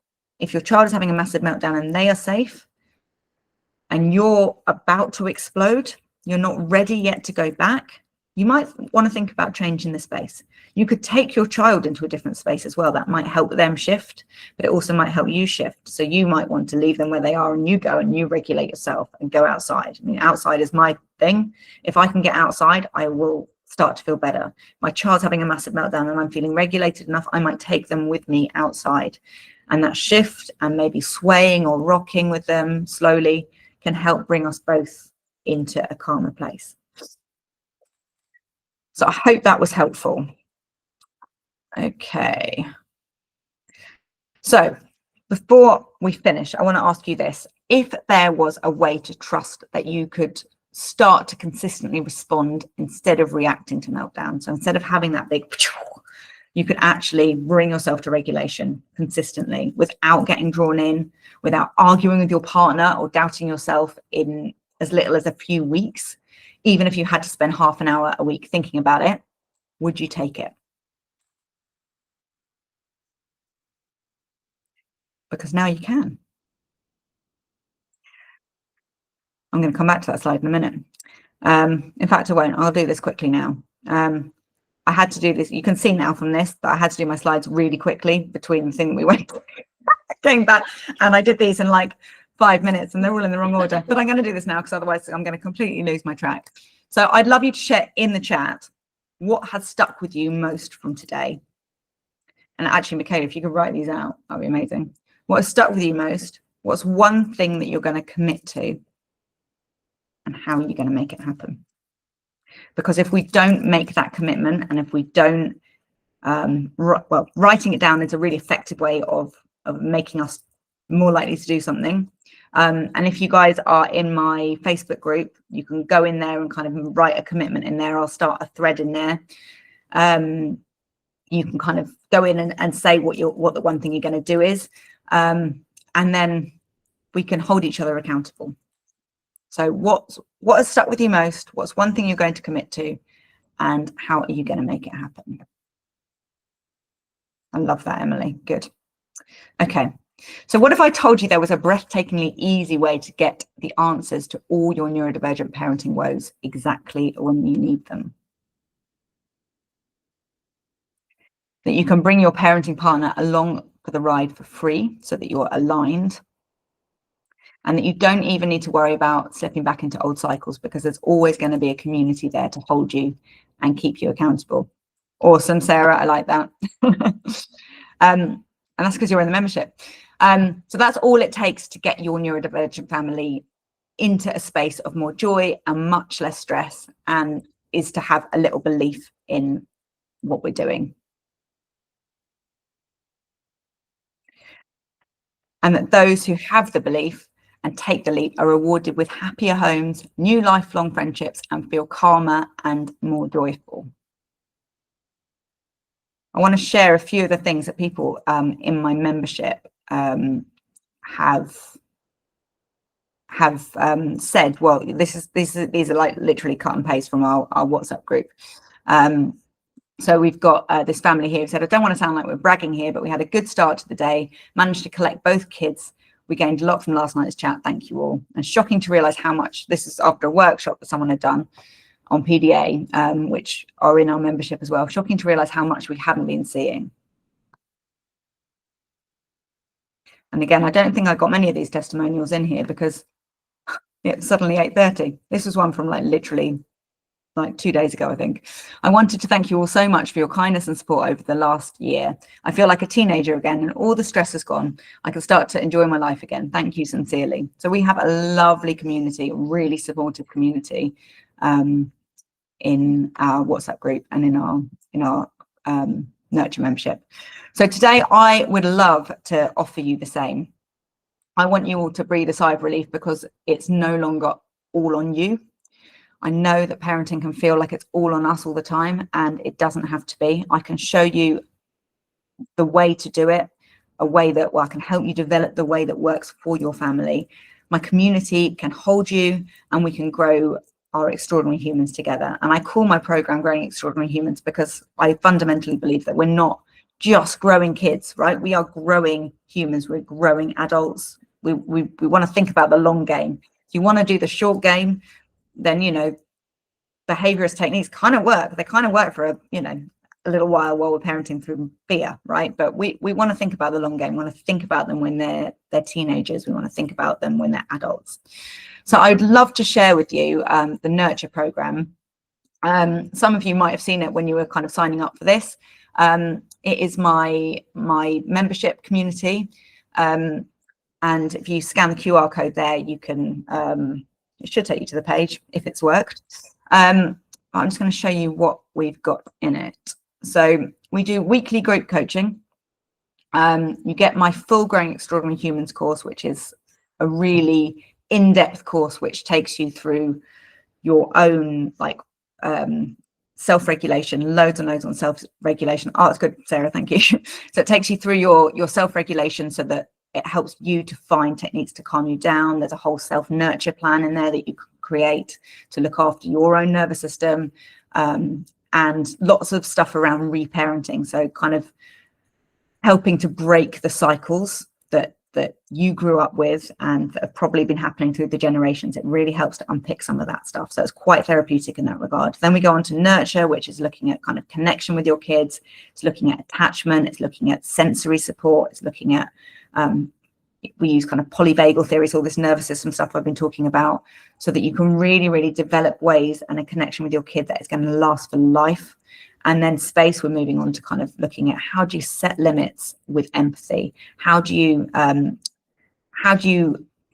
If your child is having a massive meltdown and they are safe and you're about to explode, you're not ready yet to go back, you might want to think about changing the space. You could take your child into a different space as well. That might help them shift, but it also might help you shift. So you might want to leave them where they are and you go and you regulate yourself and go outside. I mean, outside is my thing. If I can get outside, I will start to feel better. My child's having a massive meltdown and I'm feeling regulated enough, I might take them with me outside. And that shift and maybe swaying or rocking with them slowly can help bring us both into a calmer place. So I hope that was helpful. Okay. So before we finish, I want to ask you this. If there was a way to trust that you could start to consistently respond instead of reacting to meltdown, so instead of having that big, you could actually bring yourself to regulation consistently without getting drawn in, without arguing with your partner or doubting yourself in as little as a few weeks, even if you had to spend half an hour a week thinking about it, would you take it? Because now you can. I'm going to come back to that slide in a minute. In fact, I won't. I'll do this quickly now. I had to do this. You can see now from this that I had to do my slides really quickly between the thing we went came back, and I did these in like 5 minutes and they're all in the wrong order. But I'm going to do this now because otherwise I'm going to completely lose my track. So I'd love you to share in the chat what has stuck with you most from today. And actually, Michaela, if you could write these out, that'd be amazing. What has stuck with you most? What's one thing that you're going to commit to? And how are you going to make it happen? Because if we don't make that commitment, and if we don't, writing it down is a really effective way of making us more likely to do something. And if you guys are in my Facebook group, you can go in there and kind of write a commitment in there. I'll start a thread in there. You can kind of go in and say what the one thing you're going to do is, and then we can hold each other accountable. So what has stuck with you most? What's one thing you're going to commit to, and how are you going to make it happen? I love that, Emily. Good. Okay. So what if I told you there was a breathtakingly easy way to get the answers to all your neurodivergent parenting woes exactly when you need them? That you can bring your parenting partner along for the ride for free so that you're aligned, and that you don't even need to worry about slipping back into old cycles because there's always going to be a community there to hold you and keep you accountable. Awesome, Sarah. I like that. And that's because you're in the membership. So that's all it takes to get your neurodivergent family into a space of more joy and much less stress, and is to have a little belief in what we're doing. And that those who have the belief and take the leap are rewarded with happier homes, new lifelong friendships, and feel calmer and more joyful. I want to share a few of the things that people in my membership have said. Well, these are like literally cut and paste from our WhatsApp group. So we've got this family here who said, I don't want to sound like we're bragging here, but we had a good start to the day, managed to collect both kids. We gained a lot from last night's chat. Thank you all. And shocking to realize how much, this is after a workshop that someone had done on PDA, which are in our membership as well. Shocking to realize how much we hadn't been seeing. And again, I don't think I got many of these testimonials in here because it's suddenly 8:30. This was one from like literally like 2 days ago, I think. I wanted to thank you all so much for your kindness and support over the last year. I feel like a teenager again, and all the stress is gone. I can start to enjoy my life again. Thank you sincerely. So we have a lovely community, a really supportive community in our WhatsApp group and in our Nurture membership. So today I would love to offer you the same. I want you all to breathe a sigh of relief because it's no longer all on you. I know that parenting can feel like it's all on us all the time, and it doesn't have to be. I can show you the way to do it, a way that I can help you develop the way that works for your family. My community can hold you, and we can grow our extraordinary humans together. And I call my program Growing Extraordinary Humans because I fundamentally believe that we're not just growing kids, right? We are growing humans, we're growing adults. We want to think about the long game. If you want to do the short game, then, you know, behaviorist techniques kind of work. They kind of work for a little while we're parenting through fear, right? But we want to think about the long game. We want to think about them when they're teenagers. We want to think about them when they're adults. So I'd love to share with you the Nurture program. Some of you might have seen it when you were kind of signing up for this. It is my membership community. And if you scan the QR code there, you can, it should take you to the page if it's worked. I'm just going to show you what we've got in it. So we do weekly group coaching. You get my full Growing Extraordinary Humans course, which is a really in-depth course which takes you through your own self-regulation, loads and loads on self-regulation. Oh, it's good, Sarah, thank you. So it takes you through your self-regulation so that it helps you to find techniques to calm you down. There's a whole self-nurture plan in there that you can create to look after your own nervous system, and lots of stuff around reparenting. So kind of helping to break the cycles that you grew up with and that have probably been happening through the generations. It really helps to unpick some of that stuff. So it's quite therapeutic in that regard. Then we go on to Nurture, which is looking at kind of connection with your kids. It's looking at attachment. It's looking at sensory support. It's looking at we use kind of polyvagal theories, all this nervous system stuff I've been talking about, so that you can really, really develop ways and a connection with your kid that is going to last for life. And then space, we're moving on to kind of looking at how do you set limits with empathy? How do you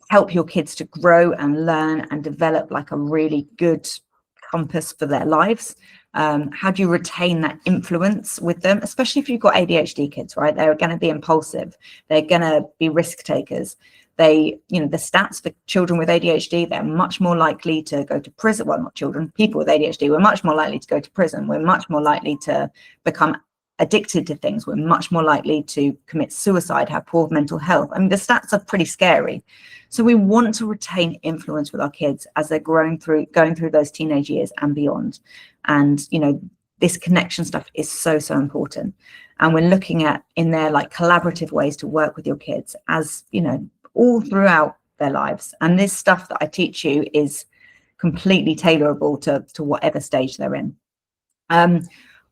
help your kids to grow and learn and develop like a really good compass for their lives? How do you retain that influence with them, especially if you've got ADHD kids, right? They're going to be impulsive. They're going to be risk takers. The stats for children with ADHD, they're much more likely to go to prison. Well, not children, people with ADHD, we're much more likely to go to prison. We're much more likely to become addicted to things. We're much more likely to commit suicide, have poor mental health. I mean, the stats are pretty scary. So we want to retain influence with our kids as they're going through those teenage years and beyond. And, this connection stuff is so, so important. And we're looking at in there like collaborative ways to work with your kids as, all throughout their lives. And this stuff that I teach you is completely tailorable to whatever stage they're in.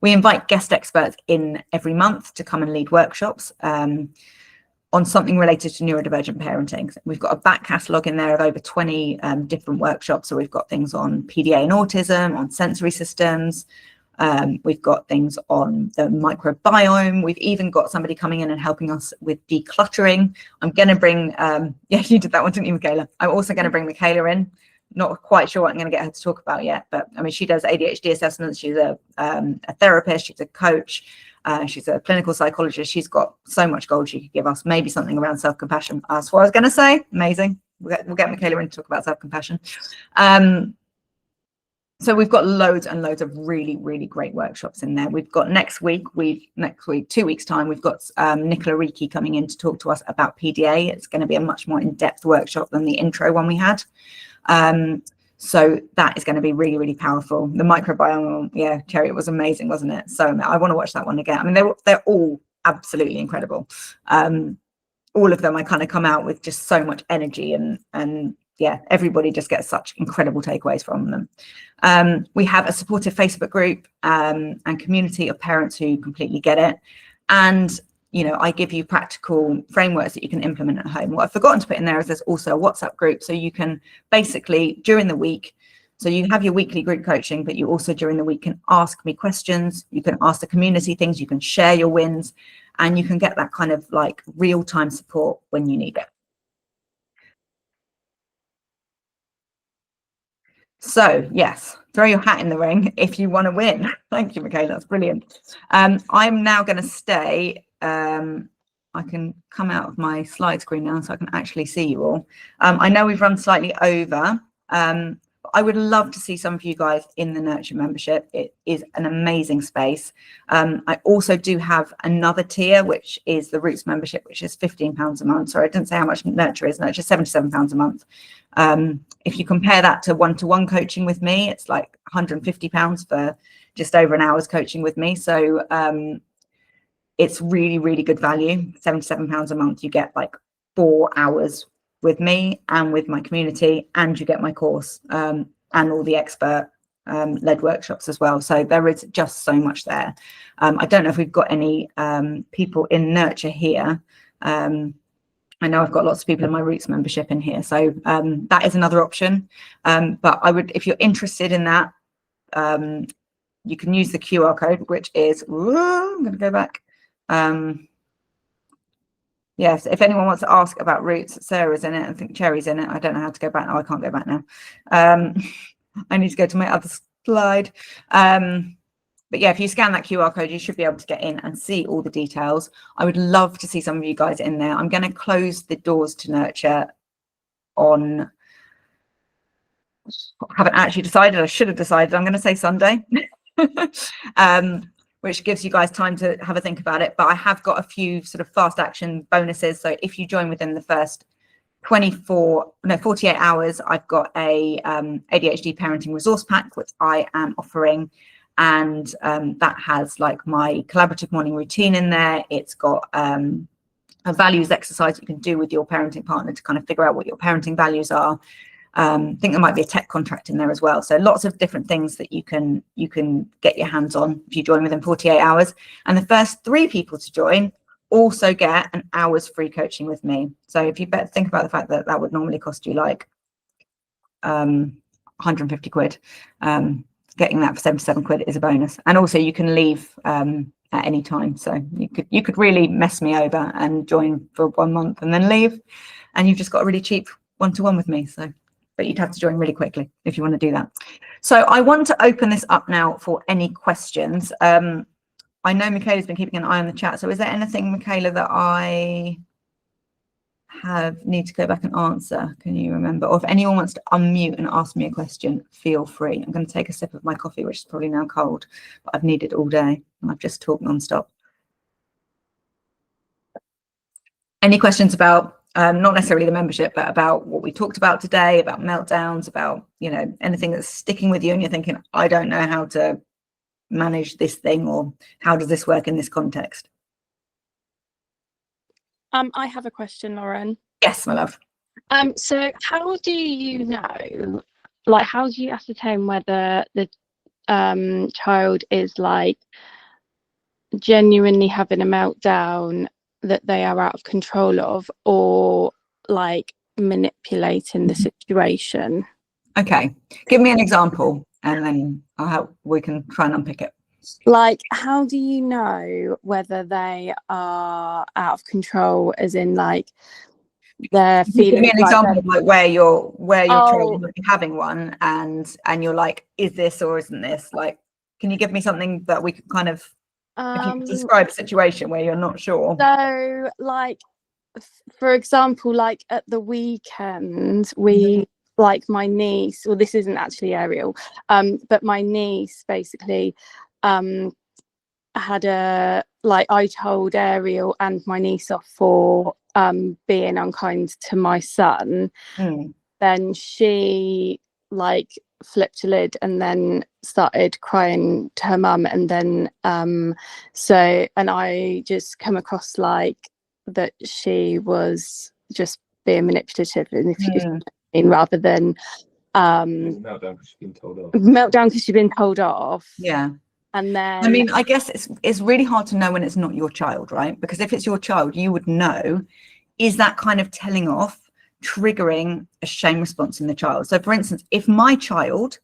We invite guest experts in every month to come and lead workshops on something related to neurodivergent parenting. We've got a back catalogue in there of over 20 different workshops. So we've got things on PDA and autism, on sensory systems. We've got things on the microbiome. We've even got somebody coming in and helping us with decluttering. I'm going to bring, you did that one, didn't you, Michaela? I'm also going to bring Michaela in. Not quite sure what I'm going to get her to talk about yet, but I mean, she does ADHD assessments. She's a therapist. She's a coach. She's a clinical psychologist. She's got so much gold she could give us. Maybe something around self-compassion. That's what I was going to say. Amazing. We'll get Michaela in to talk about self-compassion. So we've got loads and loads of really, really great workshops in there. We've got next week, 2 weeks time, we've got Nicola Ricci coming in to talk to us about PDA. It's going to be a much more in-depth workshop than the intro one we had. So that is going to be really, really powerful. The microbiome, yeah, Cherry, it was amazing, wasn't it? So I want to watch that one again. I mean, they're all absolutely incredible. All of them, I kind of come out with just so much energy and yeah, everybody just gets such incredible takeaways from them. We have a supportive Facebook group and community of parents who completely get it. And, I give you practical frameworks that you can implement at home. What I've forgotten to put in there is there's also a WhatsApp group. So you can basically during the week, so you have your weekly group coaching, but you also during the week can ask me questions. You can ask the community things, you can share your wins, and you can get that kind of like real-time support when you need it. So yes, throw your hat in the ring if you want to win. Thank you, Michaela. That's brilliant. I'm now going to stay. I can come out of my slide screen now so I can actually see you all. I know we've run slightly over. I would love to see some of you guys in the Nurture membership. It is an amazing space. I also do have another tier, which is the Roots membership, which is £15 a month. Sorry, I didn't say how much Nurture is. Nurture is £77 a month. If you compare that to one-to-one coaching with me, it's like £150 for just over an hour's coaching with me. So it's really, really good value. £77 a month. You get like 4 hours with me and with my community, and you get my course and all the expert led workshops as well. So there is just so much there. I don't know if we've got any people in Nurture here. I know I've got lots of people in my Roots membership in here, so that is another option. But I would, if you're interested in that, you can use the QR code, which is, I'm going to go back. Yes, if anyone wants to ask about Roots, Sarah's in it. I think Cherry's in it. I don't know how to go back now. I can't go back now. I need to go to my other slide. But yeah, if you scan that QR code, you should be able to get in and see all the details. I would love to see some of you guys in there. I'm going to close the doors to Nurture on, I haven't actually decided. I should have decided. I'm going to say Sunday. Which gives you guys time to have a think about it. But I have got a few sort of fast action bonuses. So if you join within the first 48 hours, I've got a ADHD parenting resource pack, which I am offering. And that has like my collaborative morning routine in there. It's got a values exercise you can do with your parenting partner to kind of figure out what your parenting values are. I think there might be a tech contract in there as well. So lots of different things that you can get your hands on if you join within 48 hours. And the first 3 people to join also get an hour's free coaching with me. So if you think about the fact that that would normally cost you like 150 quid, getting that for 77 quid is a bonus. And also you can leave at any time. So you could really mess me over and join for 1 month and then leave, and you've just got a really cheap one-to-one with me. So, but you'd have to join really quickly if you want to do that. So I want to open this up now for any questions. I know Michaela's been keeping an eye on the chat. So is there anything, Michaela, that I need to go back and answer? Can you remember? Or if anyone wants to unmute and ask me a question, feel free. I'm going to take a sip of my coffee, which is probably now cold, but I've needed all day and I've just talked non-stop. Any questions about not necessarily the membership, but about what we talked about today, about meltdowns, about, you know, anything that's sticking with you and you're thinking, I don't know how to manage this thing, or how does this work in this context? I have a question, Lauren. Yes, my love. So how do you know, like, how do you ascertain whether the child is like genuinely having a meltdown that they are out of control of, or like manipulating the situation? Okay, give me an example and then we can try and unpick it. Like, how do you know whether they are out of control, as in like they're feeling? Give me an example of like where your child might be having one, and you're like, is this or isn't this? Like, can you give me something that we can kind of, if you could describe a situation where you're not sure? So, like, for example, like at the weekend, we like my niece, well, this isn't actually Ariel, but my niece basically had a, like, I told Ariel and my niece off for being unkind to my son. Then she like flipped a lid and then started crying to her mum, and then and I just come across like that she was just being manipulative, and if you mean, rather than meltdown because she's been told off. Yeah. And then, I mean, I guess it's really hard to know when it's not your child, right? Because if it's your child, you would know, is that kind of telling off triggering a shame response in the child? So for instance, if my child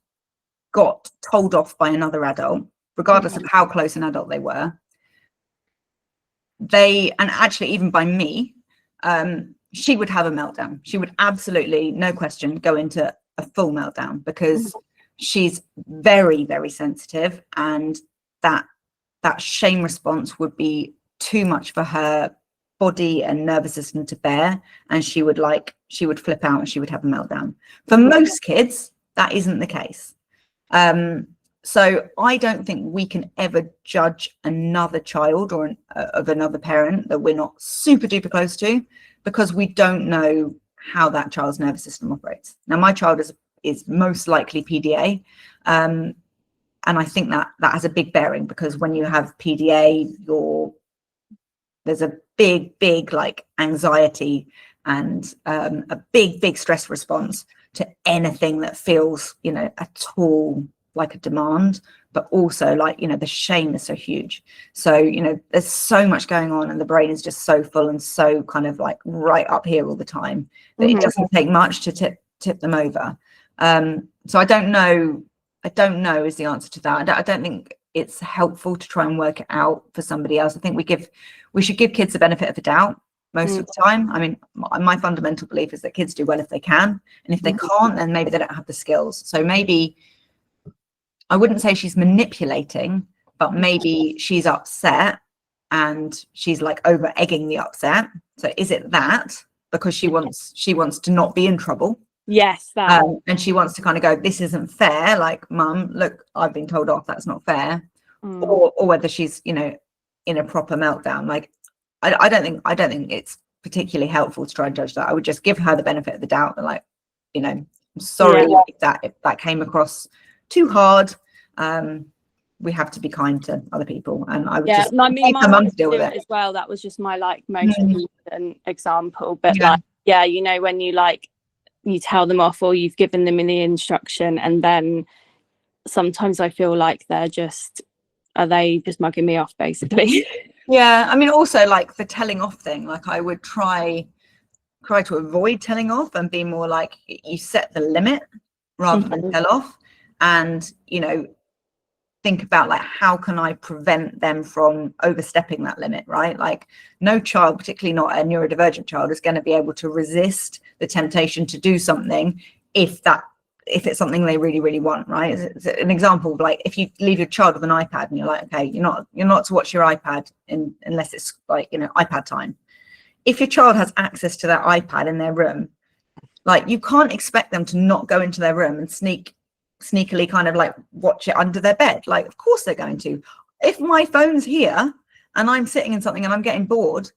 got told off by another adult, regardless of how close an adult they were, and actually even by me, she would have a meltdown. She would absolutely, no question, go into a full meltdown, because she's very, very sensitive, and that shame response would be too much for her body and nervous system to bear, and she would flip out and she would have a meltdown. For most kids, that isn't the case. So I don't think we can ever judge another child or of another parent that we're not super duper close to, because we don't know how that child's nervous system operates. Now, my child is most likely PDA, and I think that has a big bearing, because when you have PDA, there's a big like anxiety and a big stress response to anything that feels, you know, at all like a demand, but also like, you know, the shame is so huge. So, you know, there's so much going on and the brain is just so full and so kind of like right up here all the time that it doesn't take much to tip them over. So I don't know is the answer to that. I don't think it's helpful to try and work it out for somebody else. I think we should give kids the benefit of the doubt most of the time. I mean, my fundamental belief is that kids do well if they can, and if they can't, then maybe they don't have the skills. So maybe I wouldn't say she's manipulating, but maybe she's upset and she's like over egging the upset. So is it that because she wants to not be in trouble? Yes, that. And she wants to kind of go, this isn't fair. Like, mum, look, I've been told off. That's not fair. Or whether she's, you know, in a proper meltdown. Like, I don't think it's particularly helpful to try and judge that. I would just give her the benefit of the doubt and, like, you know, I'm sorry if that came across too hard. We have to be kind to other people, and I would just I mean, my mum to deal with it as well. That was just my like most recent example, but like, you know, when you like you tell them off or you've given them the instruction, and then sometimes I feel like are they just mugging me off basically? Yeah, I mean, also like the telling off thing, like I would try to avoid telling off and be more like you set the limit rather than tell off, and think about like how can I prevent them from overstepping that limit, right? Like no child, particularly not a neurodivergent child, is going to be able to resist the temptation to do something if it's something they really, really want, right? It's an example of like if you leave your child with an iPad and you're like, okay, you're not to watch your iPad unless it's like iPad time. If your child has access to that iPad in their room, like you can't expect them to not go into their room and sneakily kind of like watch it under their bed. Like of course they're going to. If my phone's here and I'm sitting in something and I'm getting bored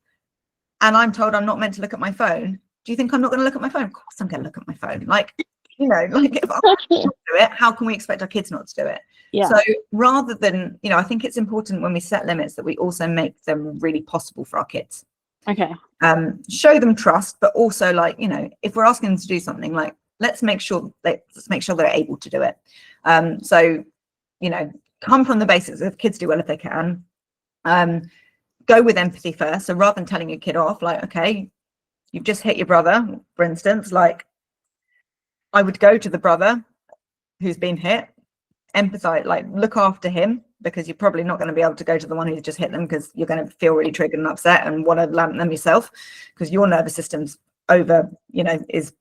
and I'm told I'm not meant to look at my phone, do you think I'm not going to look at my phone? Of course I'm going to look at my phone. Like like if I'm not do it, how can we expect our kids not to do it? Yeah. So rather than I think it's important when we set limits that we also make them really possible for our kids. Okay. Show them trust, but also like if we're asking them to do something, like let's make sure they're able to do it. So come from the basics of kids do well if they can. Go with empathy first. So rather than telling your kid off, like, okay, you've just hit your brother, for instance, like I would go to the brother who's been hit, empathize, like look after him, because you're probably not going to be able to go to the one who's just hit them because you're going to feel really triggered and upset and want to lamp them yourself because your nervous system's is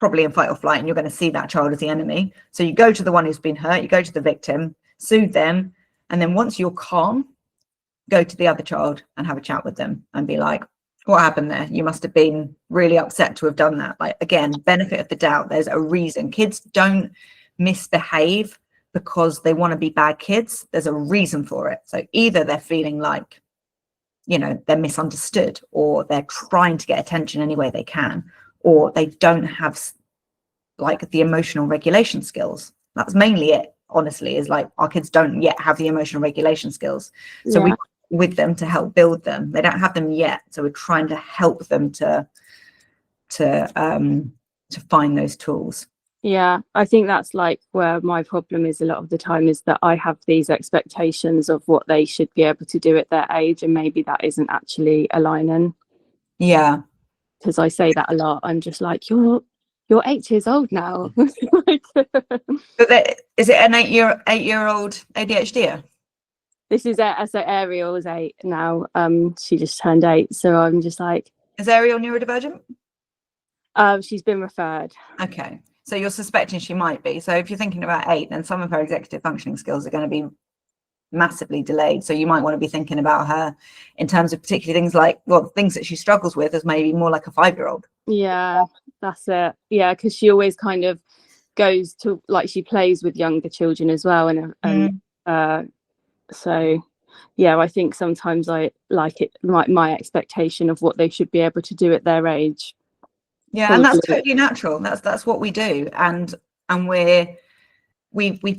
probably in fight or flight and you're going to see that child as the enemy. So you go to the one who's been hurt, you go to the victim, soothe them, and then once you're calm, go to the other child and have a chat with them and be like, what happened there? You must have been really upset to have done that. Like, again, benefit of the doubt. There's a reason. Kids don't misbehave because they want to be bad kids. There's a reason for it. So either they're feeling like, they're misunderstood, or they're trying to get attention any way they can, or they don't have like the emotional regulation skills. That's mainly it, honestly, is like our kids don't yet have the emotional regulation skills. So we with them to help build them. They don't have them yet, so we're trying to help them to find those tools. Yeah, I think that's like where my problem is a lot of the time, is that I have these expectations of what they should be able to do at their age, and maybe that isn't actually aligning. Yeah, because I say that a lot. I'm just like, you're 8 years old now. Like, but is it an 8-year-old ADHD? this is it. So Ariel is 8 now. She just turned 8, so I'm just like, is Ariel neurodivergent? She's been referred. Okay, so you're suspecting she might be. So if you're thinking about 8, then some of her executive functioning skills are going to be massively delayed. So you might want to be thinking about her in terms of particularly things like, well, things that she struggles with as maybe more like a 5-year-old. Yeah, that's it. Yeah, because she always kind of goes to, like, she plays with younger children as well, and so yeah, I think sometimes I like it, like my expectation of what they should be able to do at their age. Yeah, and that's totally natural. That's what we do, and we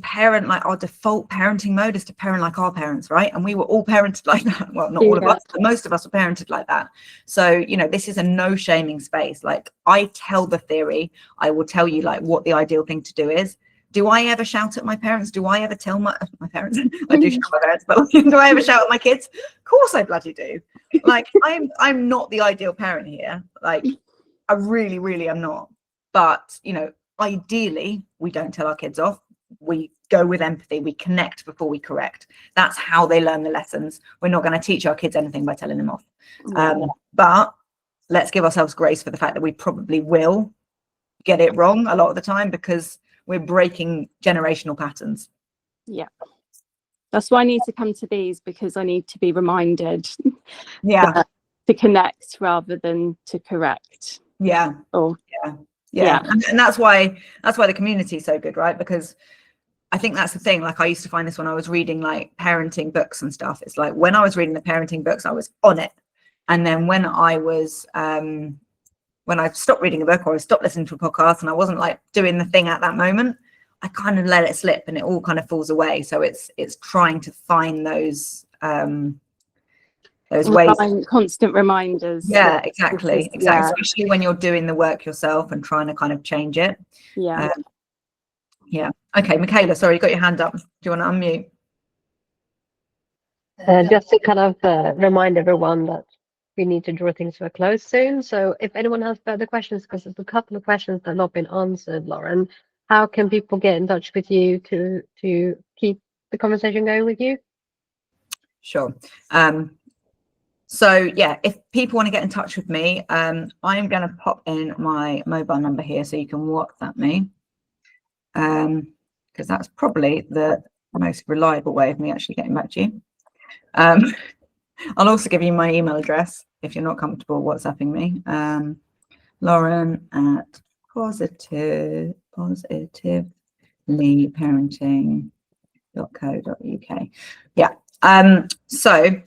parent, like our default parenting mode is to parent like our parents, right? And we were all parented like that. Well, not all of us, but most of us were parented like that. So this is a no shaming space. Like I tell the theory, I will tell you like what the ideal thing to do is. Do I ever shout at my parents? Do I ever tell my parents? I do shout at my parents, but do I ever shout at my kids? Of course I bloody do. Like I'm not the ideal parent here. Like I really, really am not. But ideally we don't tell our kids off. We go with empathy. We connect before we correct. That's how they learn the lessons. We're not going to teach our kids anything by telling them off. But let's give ourselves grace for the fact that we probably will get it wrong a lot of the time because we're breaking generational patterns. Yeah, that's why I need to come to these, because I need to be reminded to connect rather than to correct. Yeah. And that's why the community is so good, right? Because I think that's the thing. Like I used to find this when I was reading like parenting books and stuff. It's like when I was reading the parenting books, I was on it, and then when I was when I stopped reading a book or I stopped listening to a podcast and I wasn't like doing the thing at that moment, I kind of let it slip and it all kind of falls away. So it's trying to find those ways, constant reminders. Yeah, exactly. Especially when you're doing the work yourself and trying to kind of change it. Okay, Michaela, sorry, you got your hand up. Do you want to unmute? Just to kind of remind everyone that we need to draw things to a close soon. So if anyone has further questions, because there's a couple of questions that have not been answered, Lauren, how can people get in touch with you to keep the conversation going with you? Sure. So yeah, if people want to get in touch with me, I'm going to pop in my mobile number here so you can WhatsApp me, because that's probably the most reliable way of me actually getting back to you. I'll also give you my email address if you're not comfortable WhatsApping me. Lauren at positivelyparenting.co.uk. Yeah. So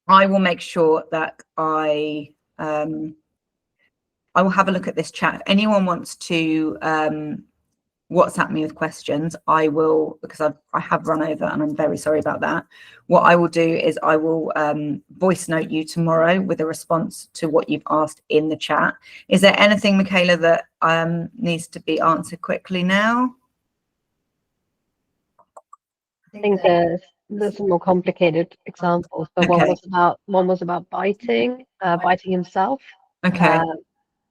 I will make sure that I will have a look at this chat. If anyone wants to WhatsApp me with questions, I will, because I have run over and I'm very sorry about that. What I will do is I will voice note you tomorrow with a response to what you've asked in the chat. Is there anything, Michaela, that needs to be answered quickly now? I think there's some more complicated examples, but Okay. one was about biting himself. Okay.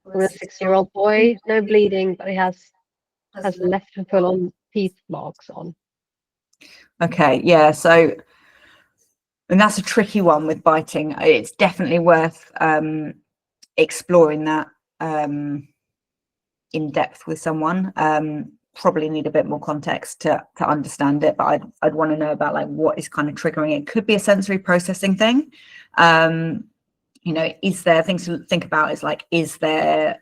With a 6-year-old boy, no bleeding, but he has left full-on teeth marks on. Okay, yeah, so, and that's a tricky one with biting. It's definitely worth exploring that in depth with someone. Probably need a bit more context to understand it, but I'd want to know about like what is kind of triggering it. Could be a sensory processing thing. You know, is there things to think about? Is like, is there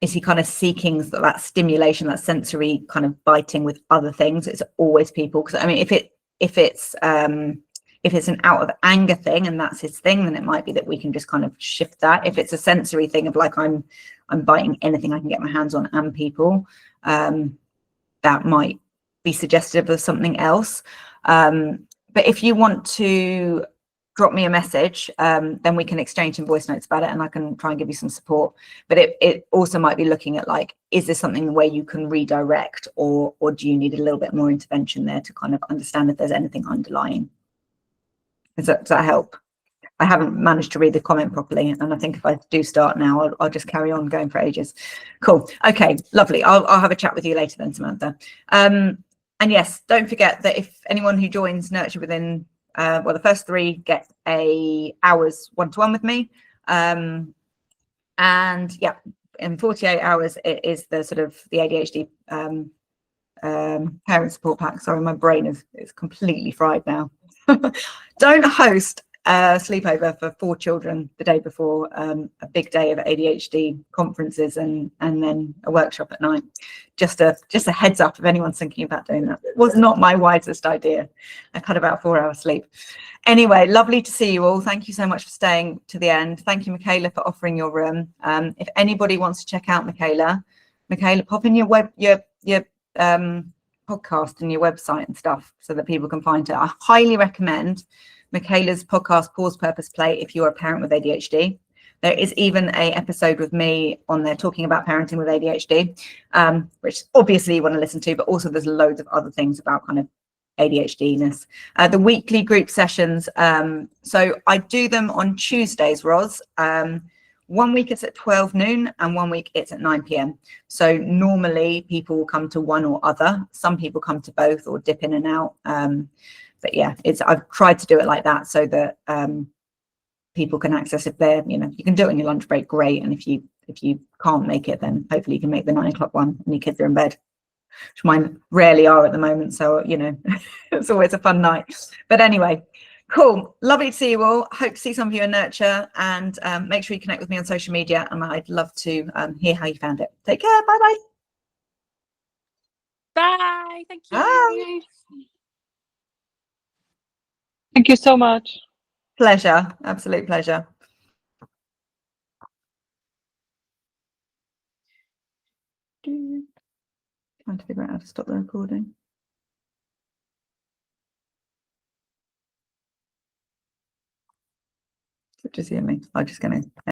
is he kind of seeking that stimulation, that sensory kind of biting with other things? It's always people, because I mean, if it's an out of anger thing and that's his thing, then it might be that we can just kind of shift that. If it's a sensory thing of like I'm biting anything I can get my hands on and people, that might be suggestive of something else. But if you want to drop me a message, then we can exchange some voice notes about it and I can try and give you some support. But it also might be looking at like, is this something where you can redirect, or do you need a little bit more intervention there to kind of understand if there's anything underlying? Does that help? I haven't managed to read the comment properly, and I think if I do start now, I'll just carry on going for ages. Cool. Okay, lovely. I'll have a chat with you later then, Samantha. And yes, don't forget that if anyone who joins Nurture Within, well, the first 3 get a hours one-to-one with me. And yeah, in 48 hours, it is the sort of the ADHD parent support pack. Sorry, my brain is completely fried now. Don't host a sleepover for 4 children the day before a big day of ADHD conferences and then a workshop at night. Just a heads up if anyone's thinking about doing that. It was not my wisest idea. I cut about 4 hours sleep. Anyway, lovely to see you all. Thank you so much for staying to the end. Thank you, Michaela, for offering your room. If anybody wants to check out Michaela, pop in your podcast and your website and stuff so that people can find it. I highly recommend Michaela's podcast, Pause, Purpose, Play, if you're a parent with ADHD. There is even a episode with me on there talking about parenting with ADHD, which obviously you want to listen to, but also there's loads of other things about kind of ADHD-ness. The weekly group sessions, so I do them on Tuesdays, Roz. 1 week it's at 12 noon and 1 week it's at 9 p.m. So normally people will come to one or other. Some people come to both or dip in and out. But yeah, I've tried to do it like that so that people can access it there. You know, you can do it on your lunch break, great. And if you can't make it, then hopefully you can make the 9 o'clock one and your kids are in bed, which mine rarely are at the moment. So, you know, it's always a fun night. But anyway, cool. Lovely to see you all. Hope to see some of you in Nurture, and make sure you connect with me on social media. And I'd love to hear how you found it. Take care. Bye-bye. Bye. Thank you. Bye. Thank you so much. Pleasure. Absolute pleasure. Trying to figure out how to stop the recording. Just hear me. I'm just going to